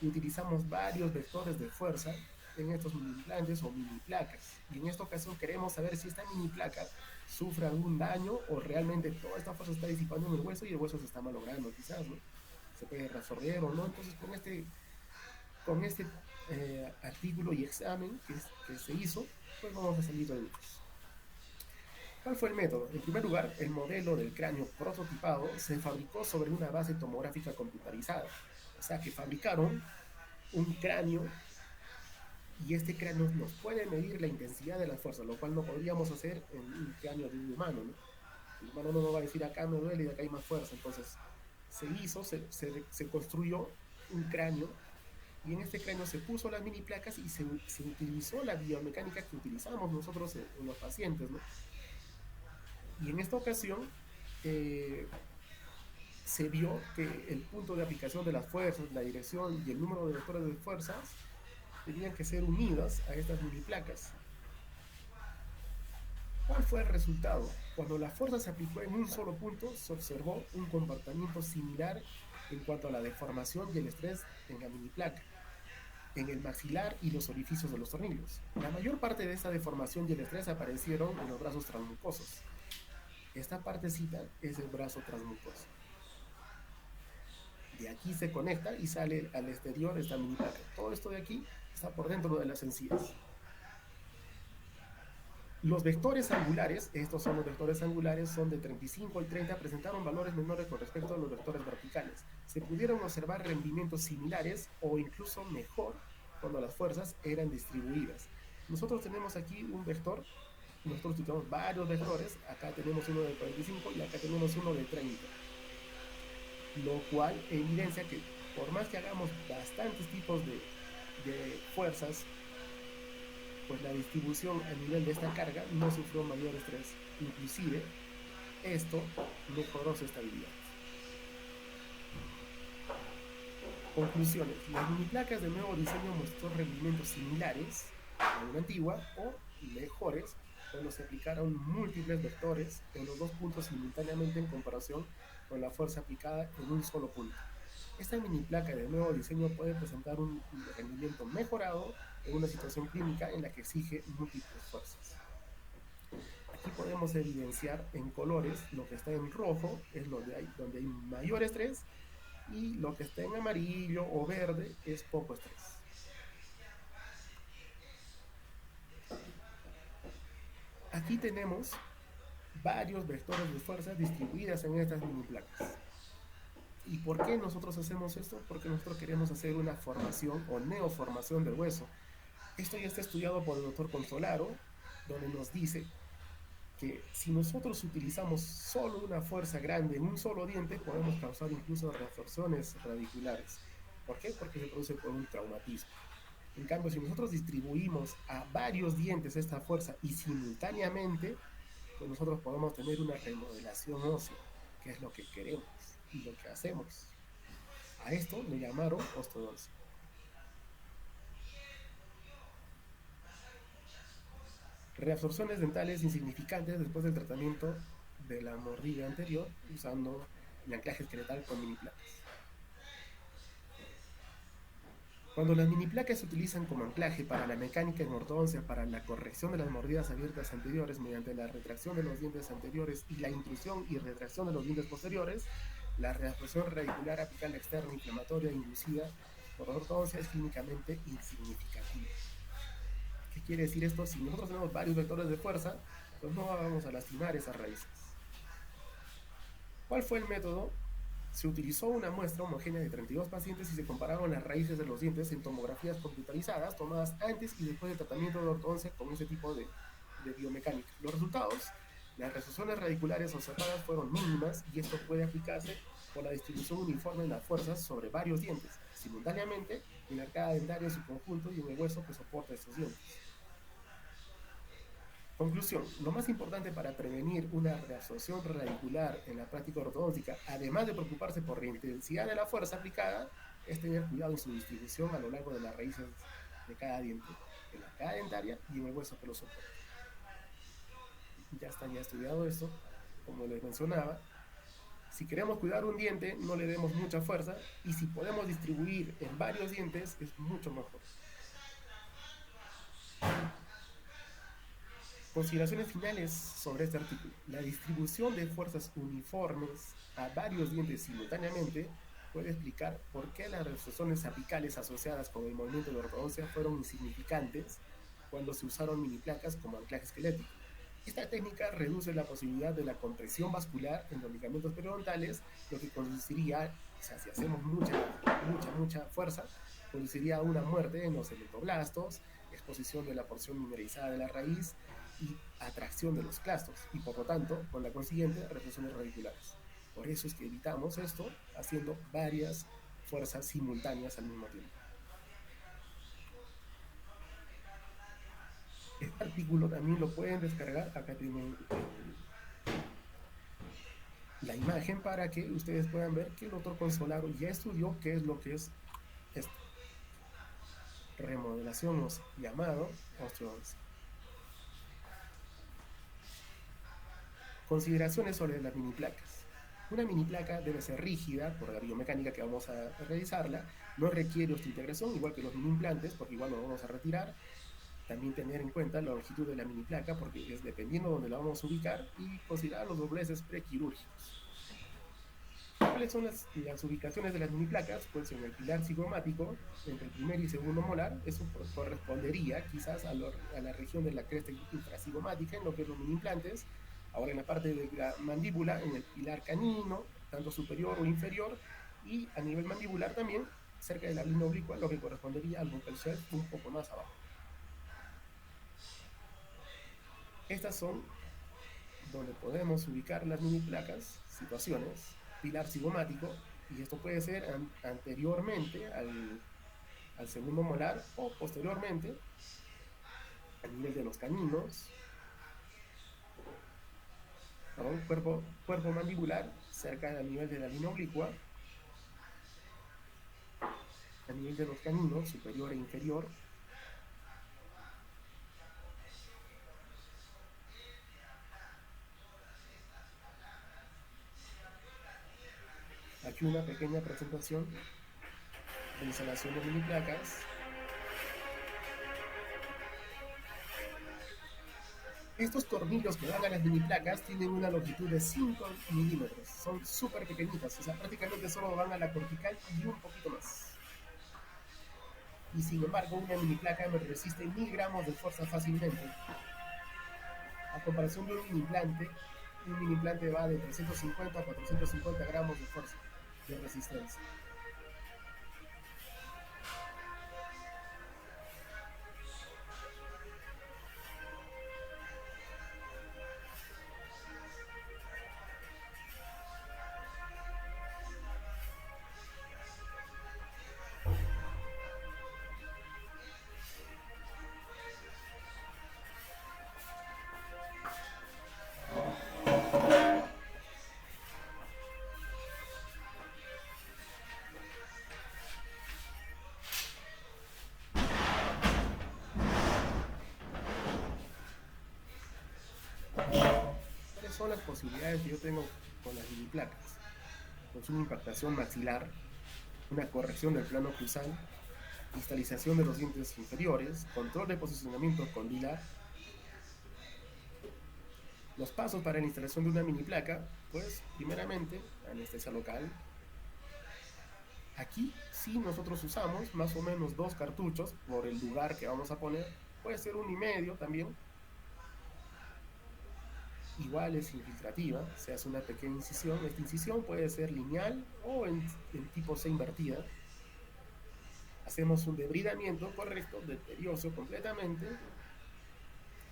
utilizamos varios vectores de fuerza en estos mini implantes o mini placas, y en esta ocasión queremos saber si esta mini placa sufre algún daño o realmente toda esta fuerza está disipando en el hueso y el hueso se está malogrando, quizás, ¿no? Se puede reabsorber o no. Entonces con este artículo y examen que se hizo, pues vamos a salir de dudas. ¿Cuál fue el método? En primer lugar, el modelo del cráneo prototipado se fabricó sobre una base tomográfica computarizada. O sea que fabricaron un cráneo, y este cráneo nos puede medir la intensidad de la fuerza, lo cual no podríamos hacer en un cráneo de un humano, ¿no? El humano no nos va a decir acá me duele y acá hay más fuerza. Entonces se construyó un cráneo, y en este cráneo se puso las mini placas y se utilizó la biomecánica que utilizamos nosotros en los pacientes, ¿no? Y en esta ocasión se vio que el punto de aplicación de las fuerzas, la dirección y el número de vectores de fuerzas tenían que ser unidas a estas mini placas. ¿Cuál fue el resultado? Cuando la fuerza se aplicó en un solo punto, se observó un comportamiento similar en cuanto a la deformación y el estrés en la mini placa, en el maxilar y los orificios de los tornillos. La mayor parte de esta deformación y el estrés aparecieron en los brazos transmucosos. Esta partecita es el brazo transmucoso. De aquí se conecta y sale al exterior esta mini placa. Todo esto de aquí está por dentro de las encías. Los vectores angulares, estos son los vectores angulares, son de 35 y 30, presentaron valores menores con respecto a los vectores verticales. Se pudieron observar rendimientos similares o incluso mejor cuando las fuerzas eran distribuidas. Nosotros tenemos aquí un vector, nosotros utilizamos varios vectores, acá tenemos uno de 45 y acá tenemos uno de 30. lo cual evidencia que por más que hagamos bastantes tipos de fuerzas, pues la distribución a nivel de esta carga no sufrió mayor estrés. Inclusive, esto mejoró su estabilidad. Conclusiones. Las mini placas de nuevo diseño mostró rendimientos similares a una antigua o mejores cuando se aplicaron múltiples vectores en los dos puntos simultáneamente en comparación con la fuerza aplicada en un solo punto. Esta mini placa de nuevo diseño puede presentar un rendimiento mejorado en una situación clínica en la que exige múltiples fuerzas. Aquí podemos evidenciar en colores lo que está en rojo es donde hay mayor estrés y lo que está en amarillo o verde es poco estrés. Aquí tenemos varios vectores de fuerza distribuidas en estas mini placas. ¿Y por qué nosotros hacemos esto? Porque nosotros queremos hacer una formación o neoformación del hueso. Esto ya está estudiado por el doctor Consolaro, donde nos dice que si nosotros utilizamos solo una fuerza grande en un solo diente, podemos causar incluso retorsiones radiculares. ¿Por qué? Porque se produce por un traumatismo. En cambio, si nosotros distribuimos a varios dientes esta fuerza y simultáneamente, pues nosotros podemos tener una remodelación ósea, que es lo que queremos y lo que hacemos. A esto le llamaron osteodoncia. Reabsorciones dentales insignificantes después del tratamiento de la mordida anterior usando el anclaje esqueletal con mini placas. Cuando las mini placas se utilizan como anclaje para la mecánica en ortodoncia para la corrección de las mordidas abiertas anteriores mediante la retracción de los dientes anteriores y la intrusión y retracción de los dientes posteriores, la reabsorción radicular apical externa inflamatoria inducida por ortodoncia es clínicamente insignificativa. ¿Qué quiere decir esto? Si nosotros tenemos varios vectores de fuerza, pues no vamos a lastimar esas raíces. ¿Cuál fue el método? Se utilizó una muestra homogénea de 32 pacientes y se compararon las raíces de los dientes en tomografías computarizadas tomadas antes y después del tratamiento de ortodoncia con ese tipo de biomecánica. Los resultados, las resorciones radiculares observadas fueron mínimas y esto puede aplicarse por la distribución uniforme de las fuerzas sobre varios dientes, simultáneamente en la arcada dentaria en su conjunto y en el hueso que soporta estos dientes. Conclusión, lo más importante para prevenir una reabsorción radicular en la práctica ortodóntica, además de preocuparse por la intensidad de la fuerza aplicada, es tener cuidado en su distribución a lo largo de las raíces de cada diente, en la arcada dentaria y en el hueso que lo soporta. Ya está ya estudiado esto, como les mencionaba, si queremos cuidar un diente, no le demos mucha fuerza y si podemos distribuir en varios dientes, es mucho mejor. Consideraciones finales sobre este artículo. La distribución de fuerzas uniformes a varios dientes simultáneamente puede explicar por qué las restricciones apicales asociadas con el movimiento de ortodoncia fueron insignificantes cuando se usaron mini placas como anclaje esquelético. Esta técnica reduce la posibilidad de la contracción vascular en los ligamentos periodontales, lo que conduciría, o sea, si hacemos mucha fuerza, conduciría a una muerte en los endoblastos, exposición de la porción mineralizada de la raíz y atracción de los clastos, y por lo tanto, con la consiguiente, retracciones radiculares. Por eso es que evitamos esto haciendo varias fuerzas simultáneas al mismo tiempo. Este artículo también lo pueden descargar, acá tienen la imagen para que ustedes puedan ver que el doctor Consolaro ya estudió qué es lo que es esto. Remodelación ósea, llamado osteodoncia. Consideraciones sobre las mini placas. Una mini placa debe ser rígida por la biomecánica que vamos a realizarla, no requiere osteointegración igual que los mini implantes porque igual lo vamos a retirar. También tener en cuenta la longitud de la mini placa porque es dependiendo de dónde la vamos a ubicar y considerar los dobleces prequirúrgicos. ¿Cuáles son las ubicaciones de las mini placas? Pues en el pilar cigomático, entre el primer y segundo molar, eso correspondería quizás a la región de la cresta infracigomática, en lo que es los mini implantes. Ahora en la parte de la mandíbula, en el pilar canino, tanto superior o inferior, y a nivel mandibular también, cerca de la línea oblicua, lo que correspondería al buccal shelf un poco más abajo. Estas son donde podemos ubicar las mini placas, situaciones, pilar cigomático, Y esto puede ser anteriormente al segundo molar o posteriormente a nivel de los caninos, ¿no? Cuerpo mandibular cerca del nivel de la línea oblicua, a nivel de los caninos superior e inferior. Aquí una pequeña presentación de instalación de mini placas. Estos tornillos que van a las mini placas tienen una longitud de 5 milímetros, son súper pequeñitas, o sea, prácticamente solo van a la cortical y un poquito más. Y sin embargo, una mini placa me resiste 1000 gramos de fuerza fácilmente. A comparación de un mini implante va de 350 a 450 gramos de fuerza de resistencia. ¿Cuáles son las posibilidades que yo tengo con las mini placas? Pues una impactación maxilar, una corrección del plano cruzal, cristalización de los dientes inferiores, control de posicionamiento condilar. Los pasos para la instalación de una mini placa, pues primeramente anestesia local. Aquí sí nosotros usamos más o menos 2 cartuchos por el lugar que vamos a poner, puede ser 1,5 también. Igual es infiltrativa, se hace una pequeña incisión. Esta incisión puede ser lineal o en tipo C invertida. Hacemos un debridamiento correcto del perioso completamente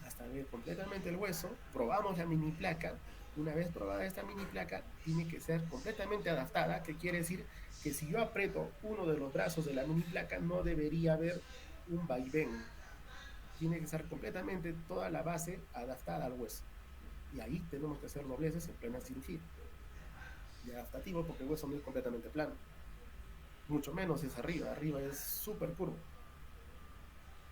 hasta ver completamente el hueso. Probamos la mini placa. Una vez probada esta mini placa, tiene que ser completamente adaptada, que quiere decir que si yo aprieto uno de los brazos de la mini placa, no debería haber un vaivén. Tiene que estar completamente toda la base adaptada al hueso. Y ahí tenemos que hacer dobleces en plena cirugía. Y adaptativo porque el hueso no es completamente plano. Mucho menos es arriba es súper curvo.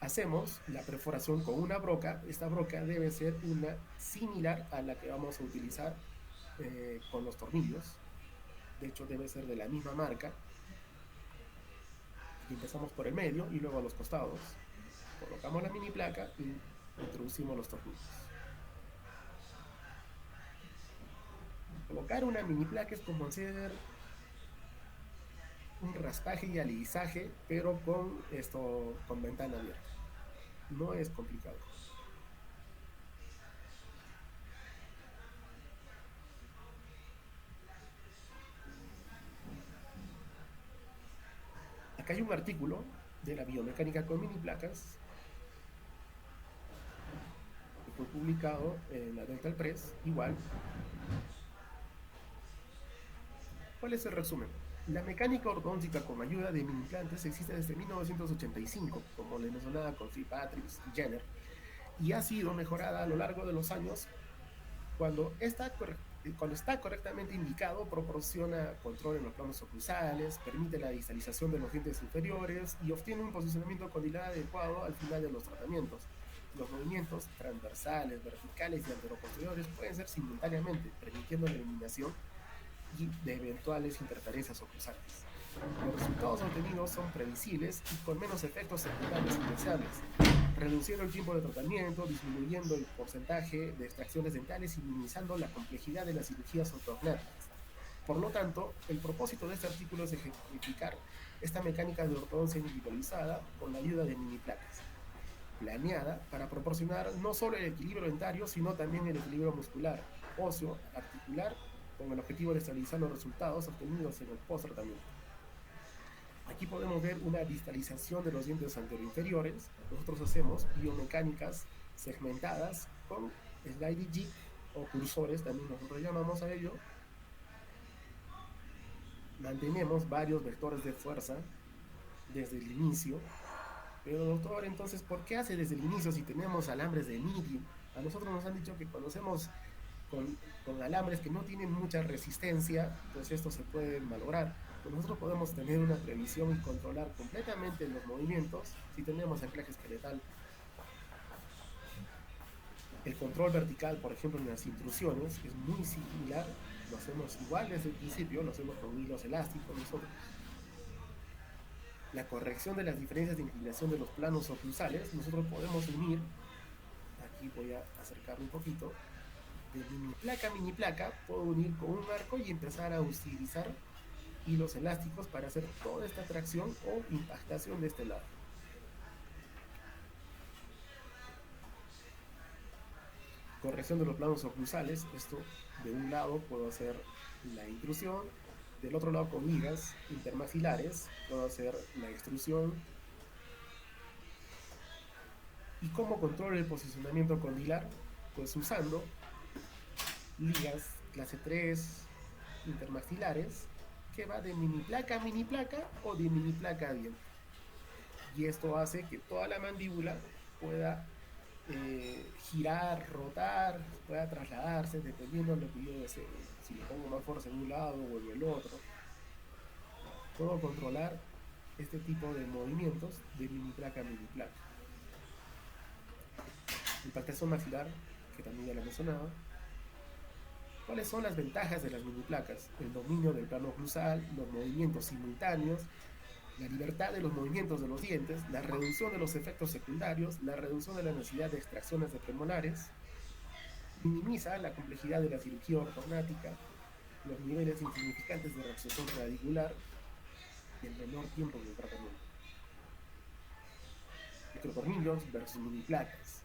Hacemos la perforación con una broca. Esta broca debe ser una similar a la que vamos a utilizar con los tornillos. De hecho, debe ser de la misma marca. Y empezamos por el medio y luego a los costados. Colocamos la mini placa y introducimos los tornillos. Colocar una mini placa es como hacer un raspaje y alisaje, pero con ventana abierta. No es complicado. Acá hay un artículo de la biomecánica con mini placas que fue publicado en la Dental Press, igual. ¿Cuál es el resumen? La mecánica ortodóntica con ayuda de mini implantes existe desde 1985, como le mencionaba con Fitzpatrick y Jenner, y ha sido mejorada a lo largo de los años. Cuando está correctamente indicado, proporciona control en los planos oclusales, permite la distalización de los dientes inferiores y obtiene un posicionamiento condilar adecuado al final de los tratamientos. Los movimientos transversales, verticales y anteroposteriores pueden ser simultáneamente, permitiendo la eliminación de eventuales interferencias oclusales. Los resultados obtenidos son previsibles y con menos efectos secundarios indeseables, reduciendo el tiempo de tratamiento, disminuyendo el porcentaje de extracciones dentales y minimizando la complejidad de las cirugías ortognáticas. Por lo tanto, el propósito de este artículo es ejemplificar esta mecánica de ortodoncia individualizada con la ayuda de mini placas, planeada para proporcionar no solo el equilibrio dentario, sino también el equilibrio muscular, óseo, articular, con el objetivo de estabilizar los resultados obtenidos en el post-tratamiento. Aquí podemos ver una distalización de los dientes anteroinferiores. Nosotros hacemos biomecánicas segmentadas con sliding jig o cursores, también nosotros llamamos a ello. mantenemos varios vectores de fuerza desde el inicio. Pero doctor, entonces, ¿por qué hace desde el inicio si tenemos alambres de medio? A nosotros nos han dicho que cuando hacemos con alambres que no tienen mucha resistencia, pues esto se puede malograr. Pues nosotros podemos tener una previsión y controlar completamente los movimientos si tenemos anclaje esqueletal. El control vertical, por ejemplo, en las intrusiones es muy similar. Lo hacemos igual desde el principio, lo hacemos con hilos elásticos nosotros. La corrección de las diferencias de inclinación de los planos oclusales, nosotros podemos unir, aquí voy a acercarme un poquito, de mini placa, puedo unir con un arco y empezar a utilizar hilos elásticos para hacer toda esta tracción o impactación de este lado. Corrección de los planos oclusales, esto de un lado puedo hacer la intrusión, del otro lado con ligas intermaxilares puedo hacer la extrusión. ¿Y cómo controlo el posicionamiento condilar? Pues usando ligas clase 3 intermaxilares que va de mini placa a mini placa o de mini placa a diente. Y esto hace que toda la mandíbula pueda girar, rotar, pueda trasladarse dependiendo de lo que yo desee. Si le pongo más fuerza en un lado o en el otro, puedo controlar este tipo de movimientos de mini placa a mini placa. Impactación maxilar, que también ya lo mencionaba. ¿Cuáles son las ventajas de las mini placas? El dominio del plano oclusal, los movimientos simultáneos, la libertad de los movimientos de los dientes, la reducción de los efectos secundarios, la reducción de la necesidad de extracciones de premolares, minimiza la complejidad de la cirugía ortognática, los niveles insignificantes de reabsorción radicular y el menor tiempo de tratamiento. Microtornillos versus mini placas.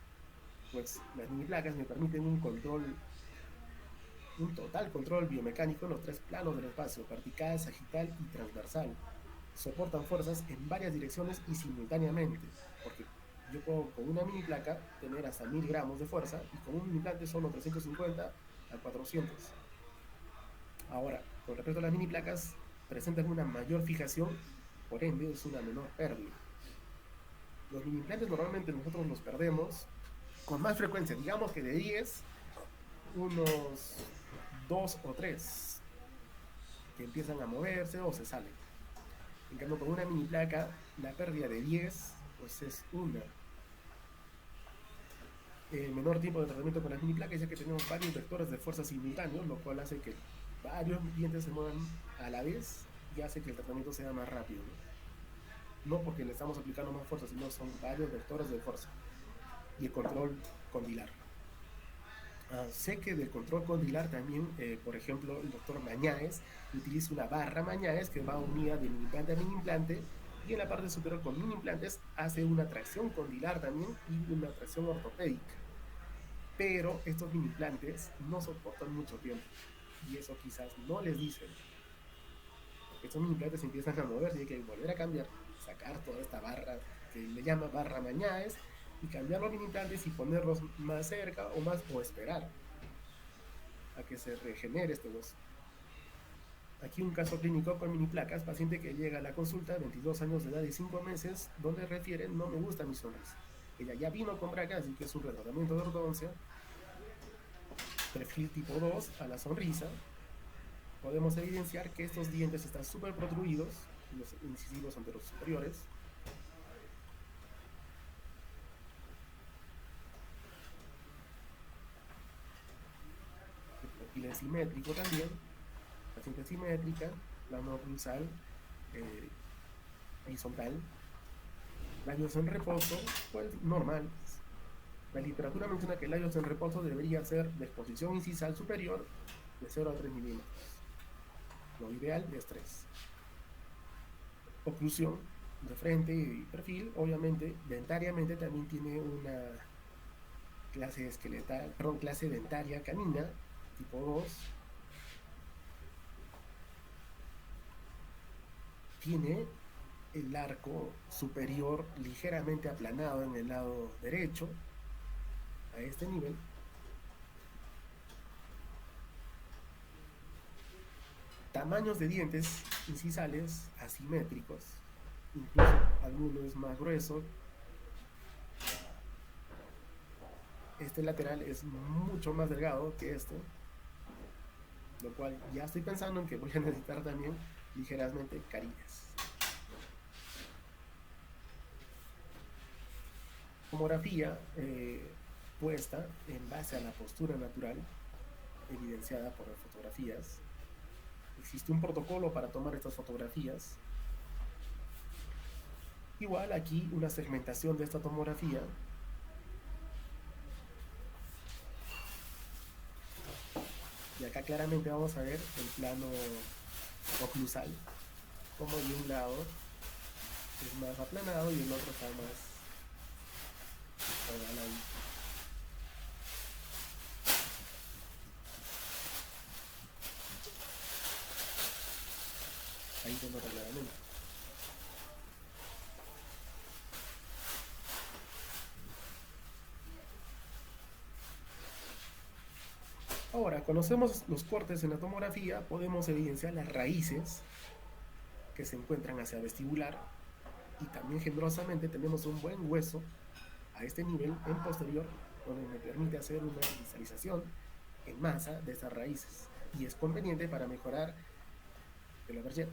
Pues las mini placas me permiten un total control biomecánico en los tres planos del espacio, vertical, sagital y transversal. Soportan fuerzas en varias direcciones y simultáneamente, porque yo puedo con una mini placa tener hasta 1000 gramos de fuerza y con un implante solo 350 a 400. Ahora, con respecto a las mini placas, presentan una mayor fijación, por ende es una menor pérdida. Los mini implantes normalmente nosotros los perdemos con más frecuencia, digamos que de 10, unos 2 o 3 que empiezan a moverse o se salen. En cambio, con una mini placa, la pérdida de 10 pues es una. El menor tiempo de tratamiento con las mini placas, ya que tenemos varios vectores de fuerza simultáneos, lo cual hace que varios dientes se muevan a la vez y hace que el tratamiento sea más rápido. No porque le estamos aplicando más fuerza, sino son varios vectores de fuerza. Y el control condilar. Sé que del control condilar también, por ejemplo, el doctor Mañáez utiliza una barra Mañáez que va unida de mini implante a mini implante, y en la parte superior con mini implantes hace una tracción condilar también y una tracción ortopédica. Pero estos mini implantes no soportan mucho tiempo y eso quizás no les dicen. Estos mini implantes empiezan a moverse y hay que volver a cambiar, sacar toda esta barra que le llama barra Mañáez y cambiar los mini implantes y ponerlos más cerca o esperar a que se regenere este hueso. Aquí un caso clínico con mini placas, paciente que llega a la consulta, 22 años de edad y 5 meses, donde refiere: no me gusta mi sonrisa. Ella ya vino con brackets, así que es un retratamiento de ortodoncia. Perfil tipo 2 a la sonrisa. Podemos evidenciar que estos dientes están súper protruidos, los incisivos anteros superiores. El perfil es simétrico también, paciente simétrica, plano oclusal, horizontal, labios en reposo, pues normal. La literatura menciona que el labios en reposo debería ser de exposición incisal superior de 0 a 3 milímetros. Lo ideal es 3. Oclusión de frente y perfil, obviamente, dentariamente también tiene una clase dentaria canina, tipo 2. Tiene el arco superior ligeramente aplanado en el lado derecho, a este nivel. Tamaños de dientes incisales asimétricos, incluso algunos más gruesos. Este lateral es mucho más delgado que este, lo cual ya estoy pensando en que voy a necesitar también ligeramente carillas. Tomografía puesta en base a la postura natural, evidenciada por las fotografías. Existe un protocolo para tomar estas fotografías. Igual aquí una segmentación de esta tomografía. Y acá claramente vamos a ver el plano oclusal, como de un lado es más aplanado y el otro está más ovalado. Ahí se nota claramente. Ahora, cuando hacemos los cortes en la tomografía, podemos evidenciar las raíces que se encuentran hacia vestibular y también generosamente tenemos un buen hueso a este nivel en posterior, donde me permite hacer una visualización en masa de esas raíces y es conveniente para mejorar el overjet.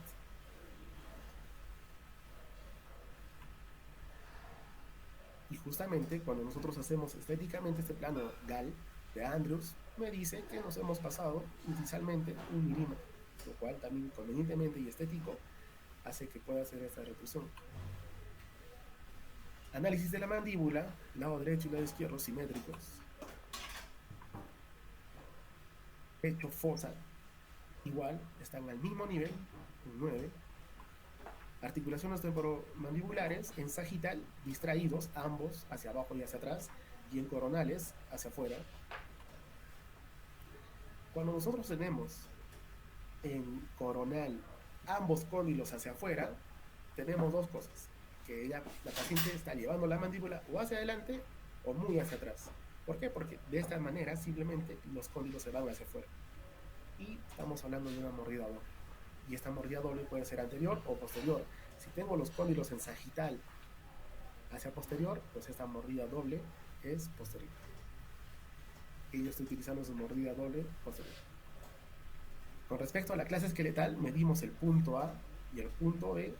Y justamente cuando nosotros hacemos estéticamente este plano GAL de Andrews, me dice que nos hemos pasado inicialmente 1 milímetro, lo cual también convenientemente y estético hace que pueda hacer esta reducción. Análisis de la mandíbula, lado derecho y lado izquierdo simétricos. Pecho, fosa, igual, están al mismo nivel, en 9. Articulaciones temporomandibulares en sagital, distraídos, ambos hacia abajo y hacia atrás, y en coronales hacia afuera. Cuando nosotros tenemos en coronal ambos cóndilos hacia afuera, tenemos dos cosas: que la paciente está llevando la mandíbula o hacia adelante o muy hacia atrás. ¿Por qué? Porque de esta manera simplemente los cóndilos se van hacia afuera. Y estamos hablando de una mordida doble. Y esta mordida doble puede ser anterior o posterior. Si tengo los cóndilos en sagital hacia posterior, pues esta mordida doble es posterior. Y yo estoy utilizando su mordida doble posterior. Con respecto a la clase esqueletal, medimos el punto A y el punto B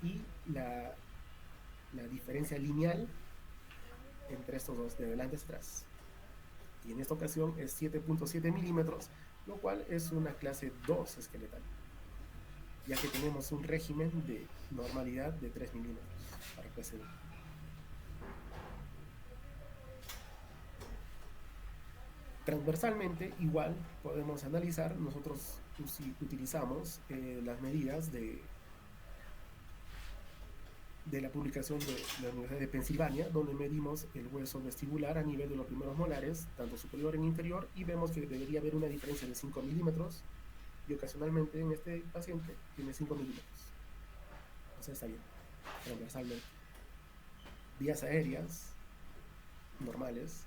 y la diferencia lineal entre estos dos, de adelante hacia atrás. Y en esta ocasión es 7.7 milímetros, lo cual es una clase 2 esqueletal, ya que tenemos un régimen de normalidad de 3 milímetros para clase 1. Transversalmente, igual podemos analizar, nosotros utilizamos las medidas de la publicación de la Universidad de Pensilvania, donde medimos el hueso vestibular a nivel de los primeros molares, tanto superior e inferior, y vemos que debería haber una diferencia de 5 milímetros, y ocasionalmente en este paciente tiene 5 milímetros. O sea, está bien, transversalmente. Vías aéreas normales.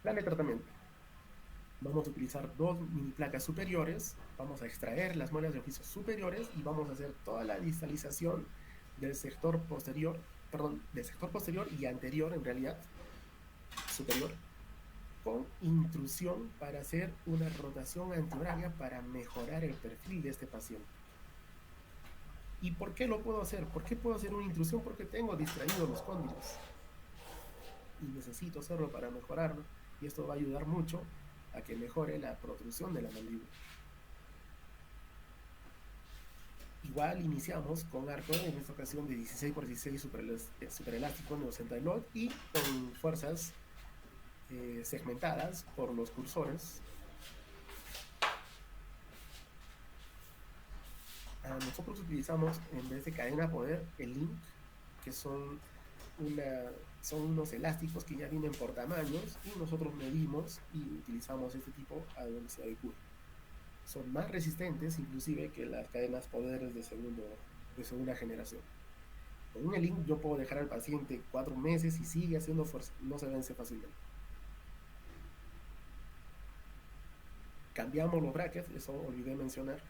Plan de tratamiento. Vamos a utilizar 2 mini placas superiores, vamos a extraer las muelas de oficio superiores y vamos a hacer toda la distalización del sector posterior, del sector posterior y anterior, en realidad, superior, con intrusión para hacer una rotación antihoraria para mejorar el perfil de este paciente. ¿Y por qué lo puedo hacer? ¿Por qué puedo hacer una intrusión? Porque tengo distraídos los cóndilos y necesito hacerlo para mejorarlo, y esto va a ayudar mucho a que mejore la protrusión de la mandíbula. Igual iniciamos con arco, en esta ocasión de 16x16 superelástico neocentral y con fuerzas segmentadas por los cursores. Nosotros utilizamos, en vez de cadena poder, el link, que son unos elásticos que ya vienen por tamaños, y nosotros medimos y utilizamos este tipo a donde se adecue. Son más resistentes inclusive que las cadenas poderes de segunda generación. Con un ELIN yo puedo dejar al paciente 4 meses y sigue haciendo fuerza, no se vence fácilmente. Cambiamos los brackets, eso olvidé mencionar.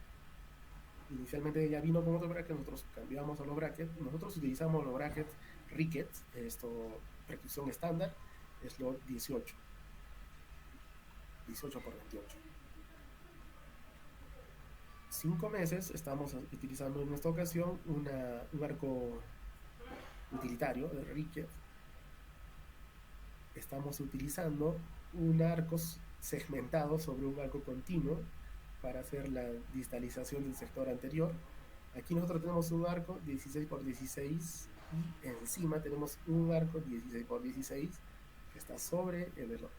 Inicialmente ella vino con otro bracket, nosotros cambiamos a los brackets. Nosotros utilizamos los brackets Ricketts, precisión estándar, slot 18, 18 por 28. 5 meses estamos utilizando en esta ocasión un arco utilitario de Rickett. Estamos utilizando un arco segmentado sobre un arco continuo para hacer la distalización del sector anterior. Aquí nosotros tenemos un arco 16 por 16 y encima tenemos un arco 16 por 16 que está sobre el slot.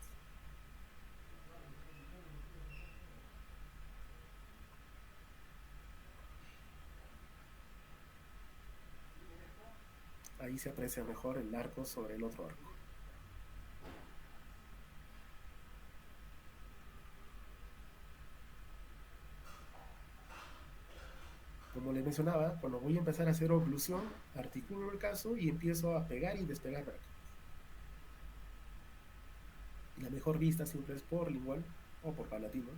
Ahí se aprecia mejor el arco sobre el otro arco. Como les mencionaba, cuando voy a empezar a hacer oclusión, articulo el caso y empiezo a pegar y despegar brackets. La mejor vista siempre es por lingual o por palatino.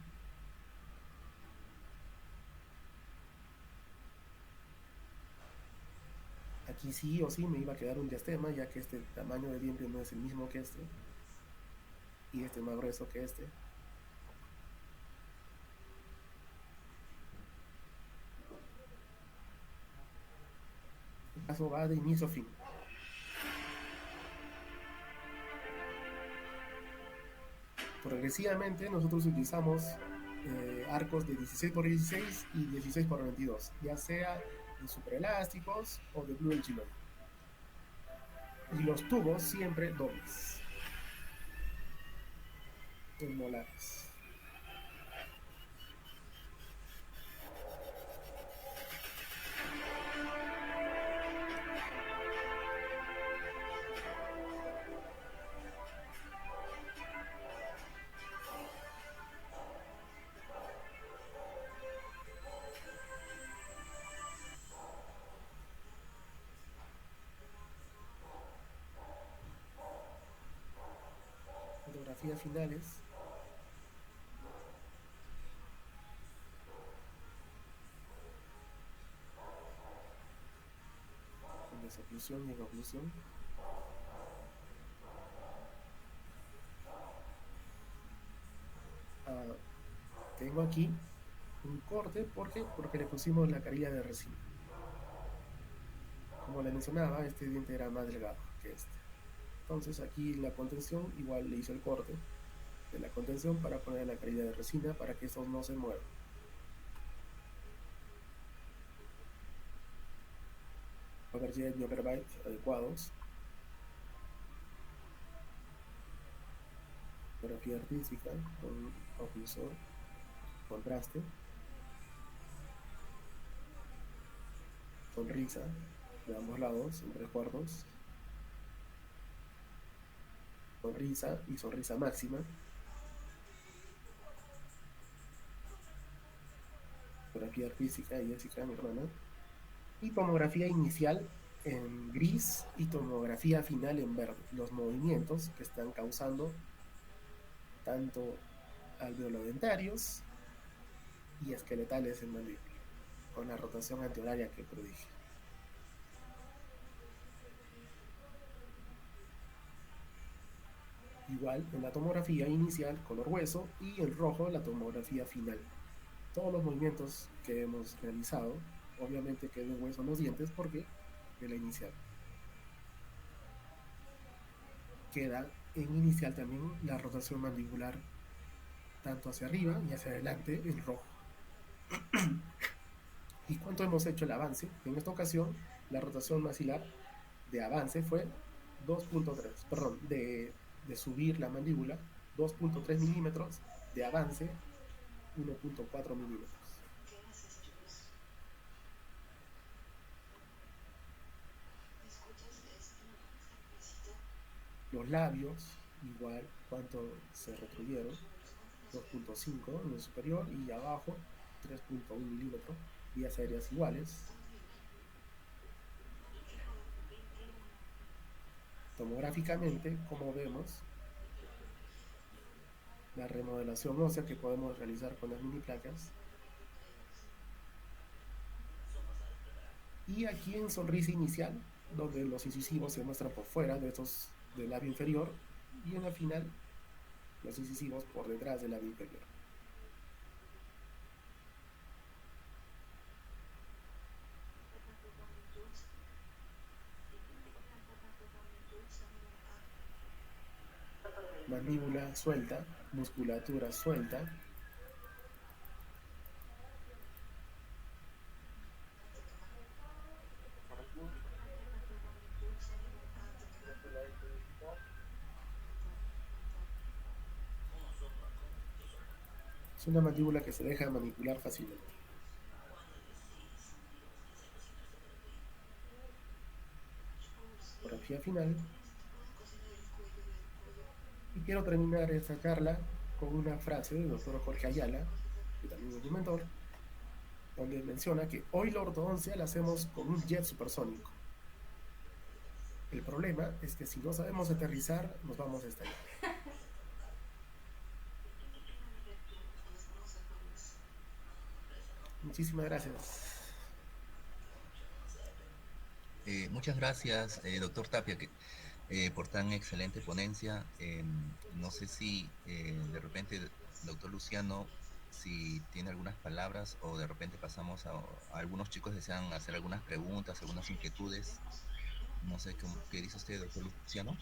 Aquí sí o sí me iba a quedar un diastema, ya que este tamaño de diente no es el mismo que este, y este es más grueso que este. El caso va de inicio a fin. Progresivamente nosotros utilizamos arcos de 16 por 16 y 16 por 22, ya sea de superelásticos o de Blue Gilon. Y los tubos siempre dobles, en molares. Fotografías finales. En desoclusión y en oclusión. Tengo aquí un corte porque le pusimos la carilla de resina. Como le mencionaba, este diente era más delgado que este. Entonces aquí la contención igual le hizo el corte de la contención para poner la carilla de resina para que estos no se muevan. Overjet y overbite adecuados. Fotografía artística con oclusor, contraste, sonrisa de ambos lados en 3/4, sonrisa y sonrisa máxima, fotografía artística y Jessica, mi hermana, y tomografía inicial en gris y tomografía final en verde. Los movimientos que están causando tanto alveolodentarios y esqueletales en mandíbula, con la rotación antehoraria que predije. Igual en la tomografía inicial color hueso y en rojo la tomografía final. Todos los movimientos que hemos realizado, obviamente quedó en hueso los dientes porque de la inicial. Queda en inicial también la rotación mandibular tanto hacia arriba y hacia adelante en rojo. ¿Y cuánto hemos hecho el avance? En esta ocasión la rotación maxilar de avance fue 2.3, perdón, de subir la mandíbula 2.3 milímetros, de avance 1.4 milímetros. Los labios, igual cuánto se retruyeron, 2.5 en el superior y abajo 3.1 milímetros, vías aéreas iguales. tomográficamente, como vemos, la remodelación ósea que podemos realizar con las mini placas. Y aquí en sonrisa inicial, donde los incisivos se muestran por fuera de estos del labio inferior, y en la final, los incisivos por detrás del labio inferior. Mandíbula suelta, musculatura suelta. Es una mandíbula que se deja manipular fácilmente. Fotografía final. Y quiero terminar esta charla con una frase del doctor Jorge Ayala, que también es mi mentor, donde menciona que hoy la ortodoncia la hacemos con un jet supersónico. El problema es que si no sabemos aterrizar, nos vamos a estallar. Muchísimas gracias. Muchas gracias, doctor Tapia, por tan excelente ponencia. No sé si de repente, doctor Luciano, si tiene algunas palabras o de repente pasamos a algunos chicos desean hacer algunas preguntas, algunas inquietudes. No sé qué dice usted, doctor Luciano.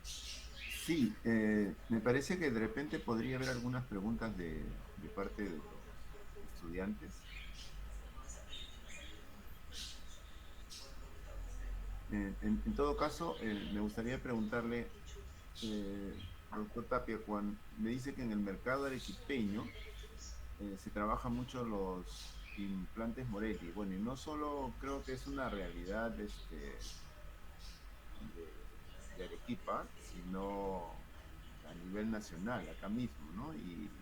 Sí, me parece que de repente podría haber algunas preguntas de parte de los estudiantes. En todo caso, me gustaría preguntarle, doctor Tapia, Juan, me dice que en el mercado arequipeño se trabaja mucho los implantes Morelli. Bueno, y no solo creo que es una realidad de Arequipa, sino a nivel nacional, acá mismo, ¿no?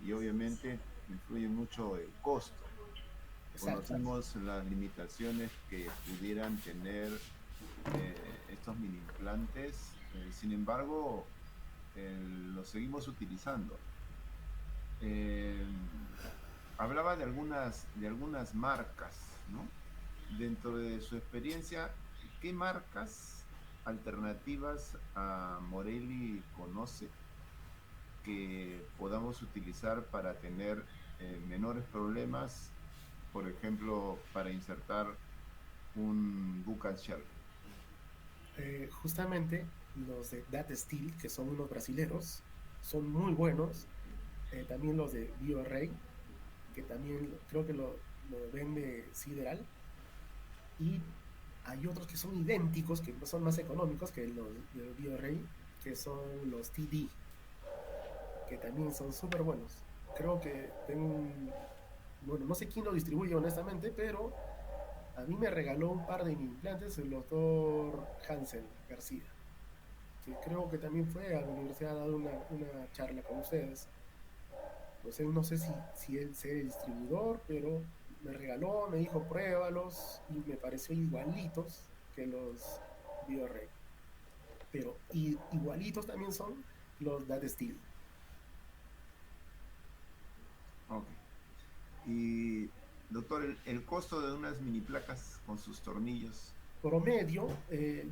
Y obviamente influye mucho el costo. Exacto. Conocemos las limitaciones que pudieran tener estos mini implantes, sin embargo, los seguimos utilizando. Eh, Hablaba de algunas marcas, ¿no? Dentro de su experiencia, ¿qué marcas alternativas a Morelli conoce que podamos utilizar para tener menores problemas, por ejemplo, para insertar un buccal shell? Justamente los de Dat Steel, que son unos brasileros, son muy buenos. También los de BioRay, que también creo que lo vende Sideral. Y hay otros que son idénticos, que son más económicos que los de BioRay, que son los TD, que también son súper buenos. Creo que tengo un... Bueno, no sé quién lo distribuye honestamente, pero a mí me regaló un par de implantes el doctor Hansel García, que creo que también fue a la universidad a dar una charla con ustedes. Pues él no sé si él sea distribuidor, pero me regaló, me dijo pruébalos y me pareció igualitos que los BioRay. Pero igualitos también son los Data Steel. Ok. Y, doctor, el costo de unas mini placas con sus tornillos. Promedio,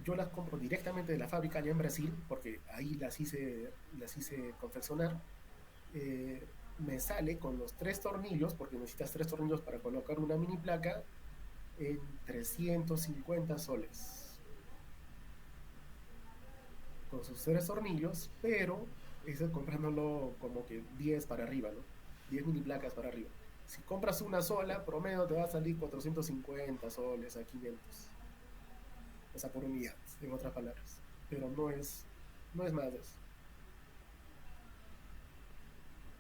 yo las compro directamente de la fábrica allá en Brasil, porque ahí las hice confeccionar. Me sale con los tres tornillos, porque necesitas tres tornillos para colocar una mini placa, en 350 soles. Con sus tres tornillos, pero eso comprándolo como que 10 para arriba, ¿no? 10 mini placas para arriba. Si compras una sola, promedio te va a salir 450 soles a 500. O sea, por unidad, en otras palabras. Pero no es más de eso.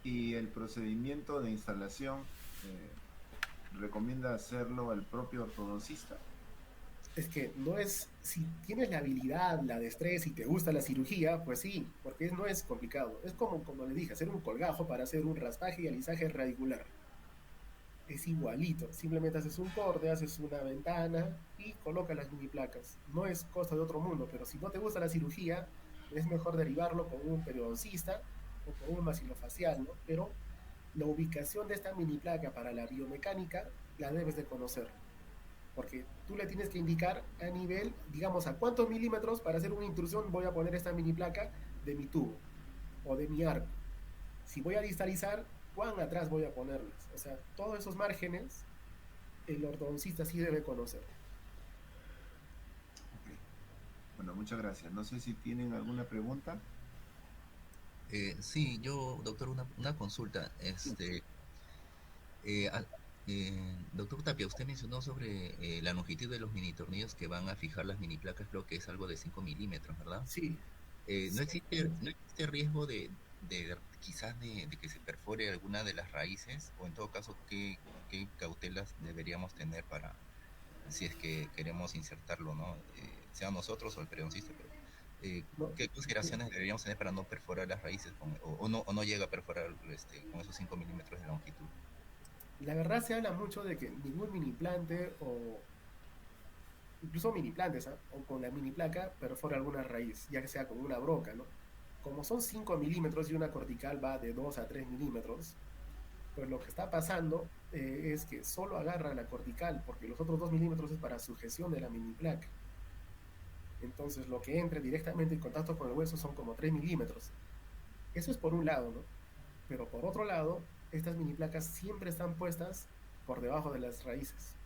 Y el procedimiento de instalación, ¿recomienda hacerlo el propio ortodoncista? Es que no es, si tienes la habilidad, la destreza y te gusta la cirugía, pues sí, porque no es complicado. Es como le dije, hacer un colgajo para hacer un raspaje y alisaje radicular. es igualito. Simplemente haces un corte, haces una ventana y colocas las mini placas. No es cosa de otro mundo, pero si no te gusta la cirugía, es mejor derivarlo con un periodoncista o con un maxilofacial, ¿no? Pero la ubicación de esta mini placa para la biomecánica la debes de conocer, porque tú le tienes que indicar a nivel, digamos, a cuántos milímetros para hacer una intrusión voy a poner esta mini placa de mi tubo o de mi arco. Si voy a distalizar, cuán atrás voy a ponerlas. O sea, todos esos márgenes el ortodoncista sí debe conocer. Ok. Bueno, muchas gracias. No sé si tienen alguna pregunta. Sí, yo, doctor, una consulta. Sí, Eh, al- doctor Tapia, usted mencionó sobre la longitud de los mini tornillos que van a fijar las mini placas, creo que es algo de 5 milímetros, ¿verdad? sí, ¿No sí, existe, no existe riesgo de quizás de que se perfore alguna de las raíces? O en todo caso, ¿qué cautelas deberíamos tener para si es que queremos insertarlo, ¿no? Sea nosotros o el periodoncista, pero no, ¿qué consideraciones deberíamos tener para no perforar las raíces o no llega a perforar con esos 5 milímetros de longitud? la verdad se habla mucho de que ningún mini implante o incluso mini plantes, ¿ah? O con la mini placa perfora alguna raíz, ya que sea con una broca, ¿no? Como son 5 milímetros y una cortical va de 2 a 3 milímetros, pues lo que está pasando es que solo agarra la cortical, porque los otros 2 milímetros es para sujeción de la mini placa. Entonces lo que entra directamente en contacto con el hueso son como 3 milímetros. Eso es por un lado, ¿no? Pero por otro lado, estas mini placas siempre están puestas por debajo de las raíces,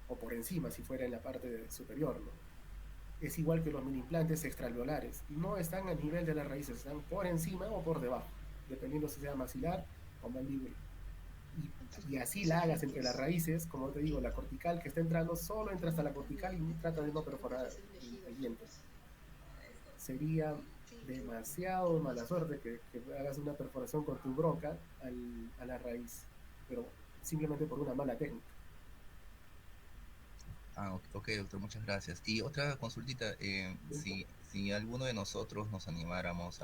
o por encima si fuera en la parte superior, ¿no? Es igual que los mini implantes extraalveolares, no están a nivel de las raíces, están por encima o por debajo, dependiendo si sea maxilar o mandíbula. Y así la hagas entre las raíces, como te digo, la cortical que está entrando, solo entra hasta la cortical y trata de no perforar el diente. Sería demasiado mala suerte que hagas una perforación con tu broca a la raíz, pero simplemente por una mala técnica. Ah, ok, doctor, muchas gracias. Y otra consultita, si alguno de nosotros nos animáramos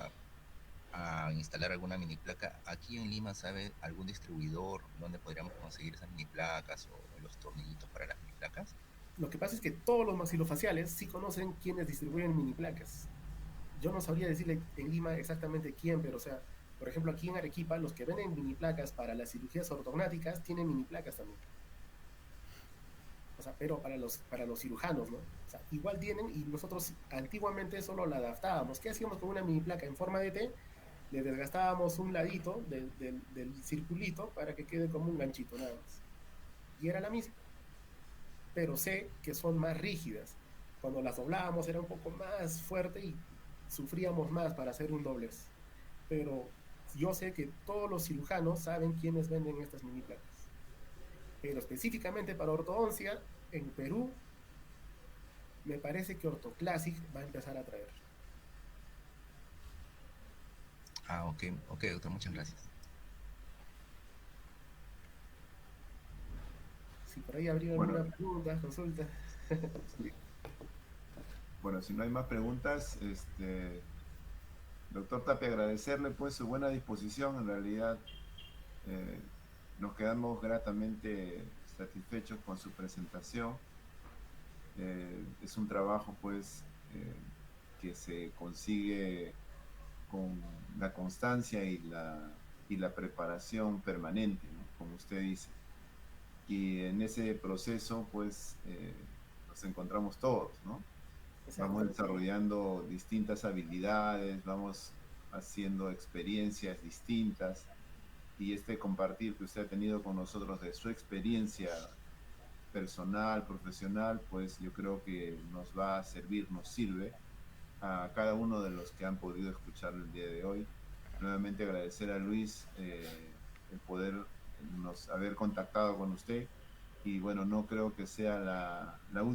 a instalar alguna mini placa, aquí en Lima, ¿sabe algún distribuidor donde podríamos conseguir esas mini placas o los tornillitos para las mini placas? Lo que pasa es que todos los maxilofaciales sí conocen quiénes distribuyen mini placas. Yo no sabría decirle en Lima exactamente quién, pero o sea, por ejemplo, aquí en Arequipa, los que venden mini placas para las cirugías ortognáticas tienen mini placas también. O sea, pero para los cirujanos, ¿no? O sea, igual tienen y nosotros antiguamente solo la adaptábamos. ¿Qué hacíamos con una mini placa en forma de T? Le desgastábamos un ladito del circulito para que quede como un ganchito nada más. Y era la misma, pero sé que son más rígidas. Cuando las doblábamos era un poco más fuerte y sufríamos más para hacer un doblez. Pero yo sé que todos los cirujanos saben quiénes venden estas mini placas. Pero específicamente para ortodoncia, en Perú, me parece que Ortoclassic va a empezar a traer. Ah, ok, ok, doctor, muchas gracias. Si por ahí habría Bueno, alguna pregunta, consulta. sí. Bueno, si no hay más preguntas, doctor Tapia, agradecerle pues su buena disposición. En realidad, eh, nos quedamos gratamente satisfechos con su presentación. Es un trabajo pues que se consigue con la constancia y la preparación permanente, ¿no? Como usted dice. Y en ese proceso pues nos encontramos todos, ¿no? Vamos Exacto. desarrollando distintas habilidades, vamos haciendo experiencias distintas y este compartir que usted ha tenido con nosotros de su experiencia personal, profesional, pues yo creo que nos va a servir, nos sirve a cada uno de los que han podido escuchar el día de hoy. Nuevamente agradecer a Luis el poder nos haber contactado con usted y bueno, no creo que sea la última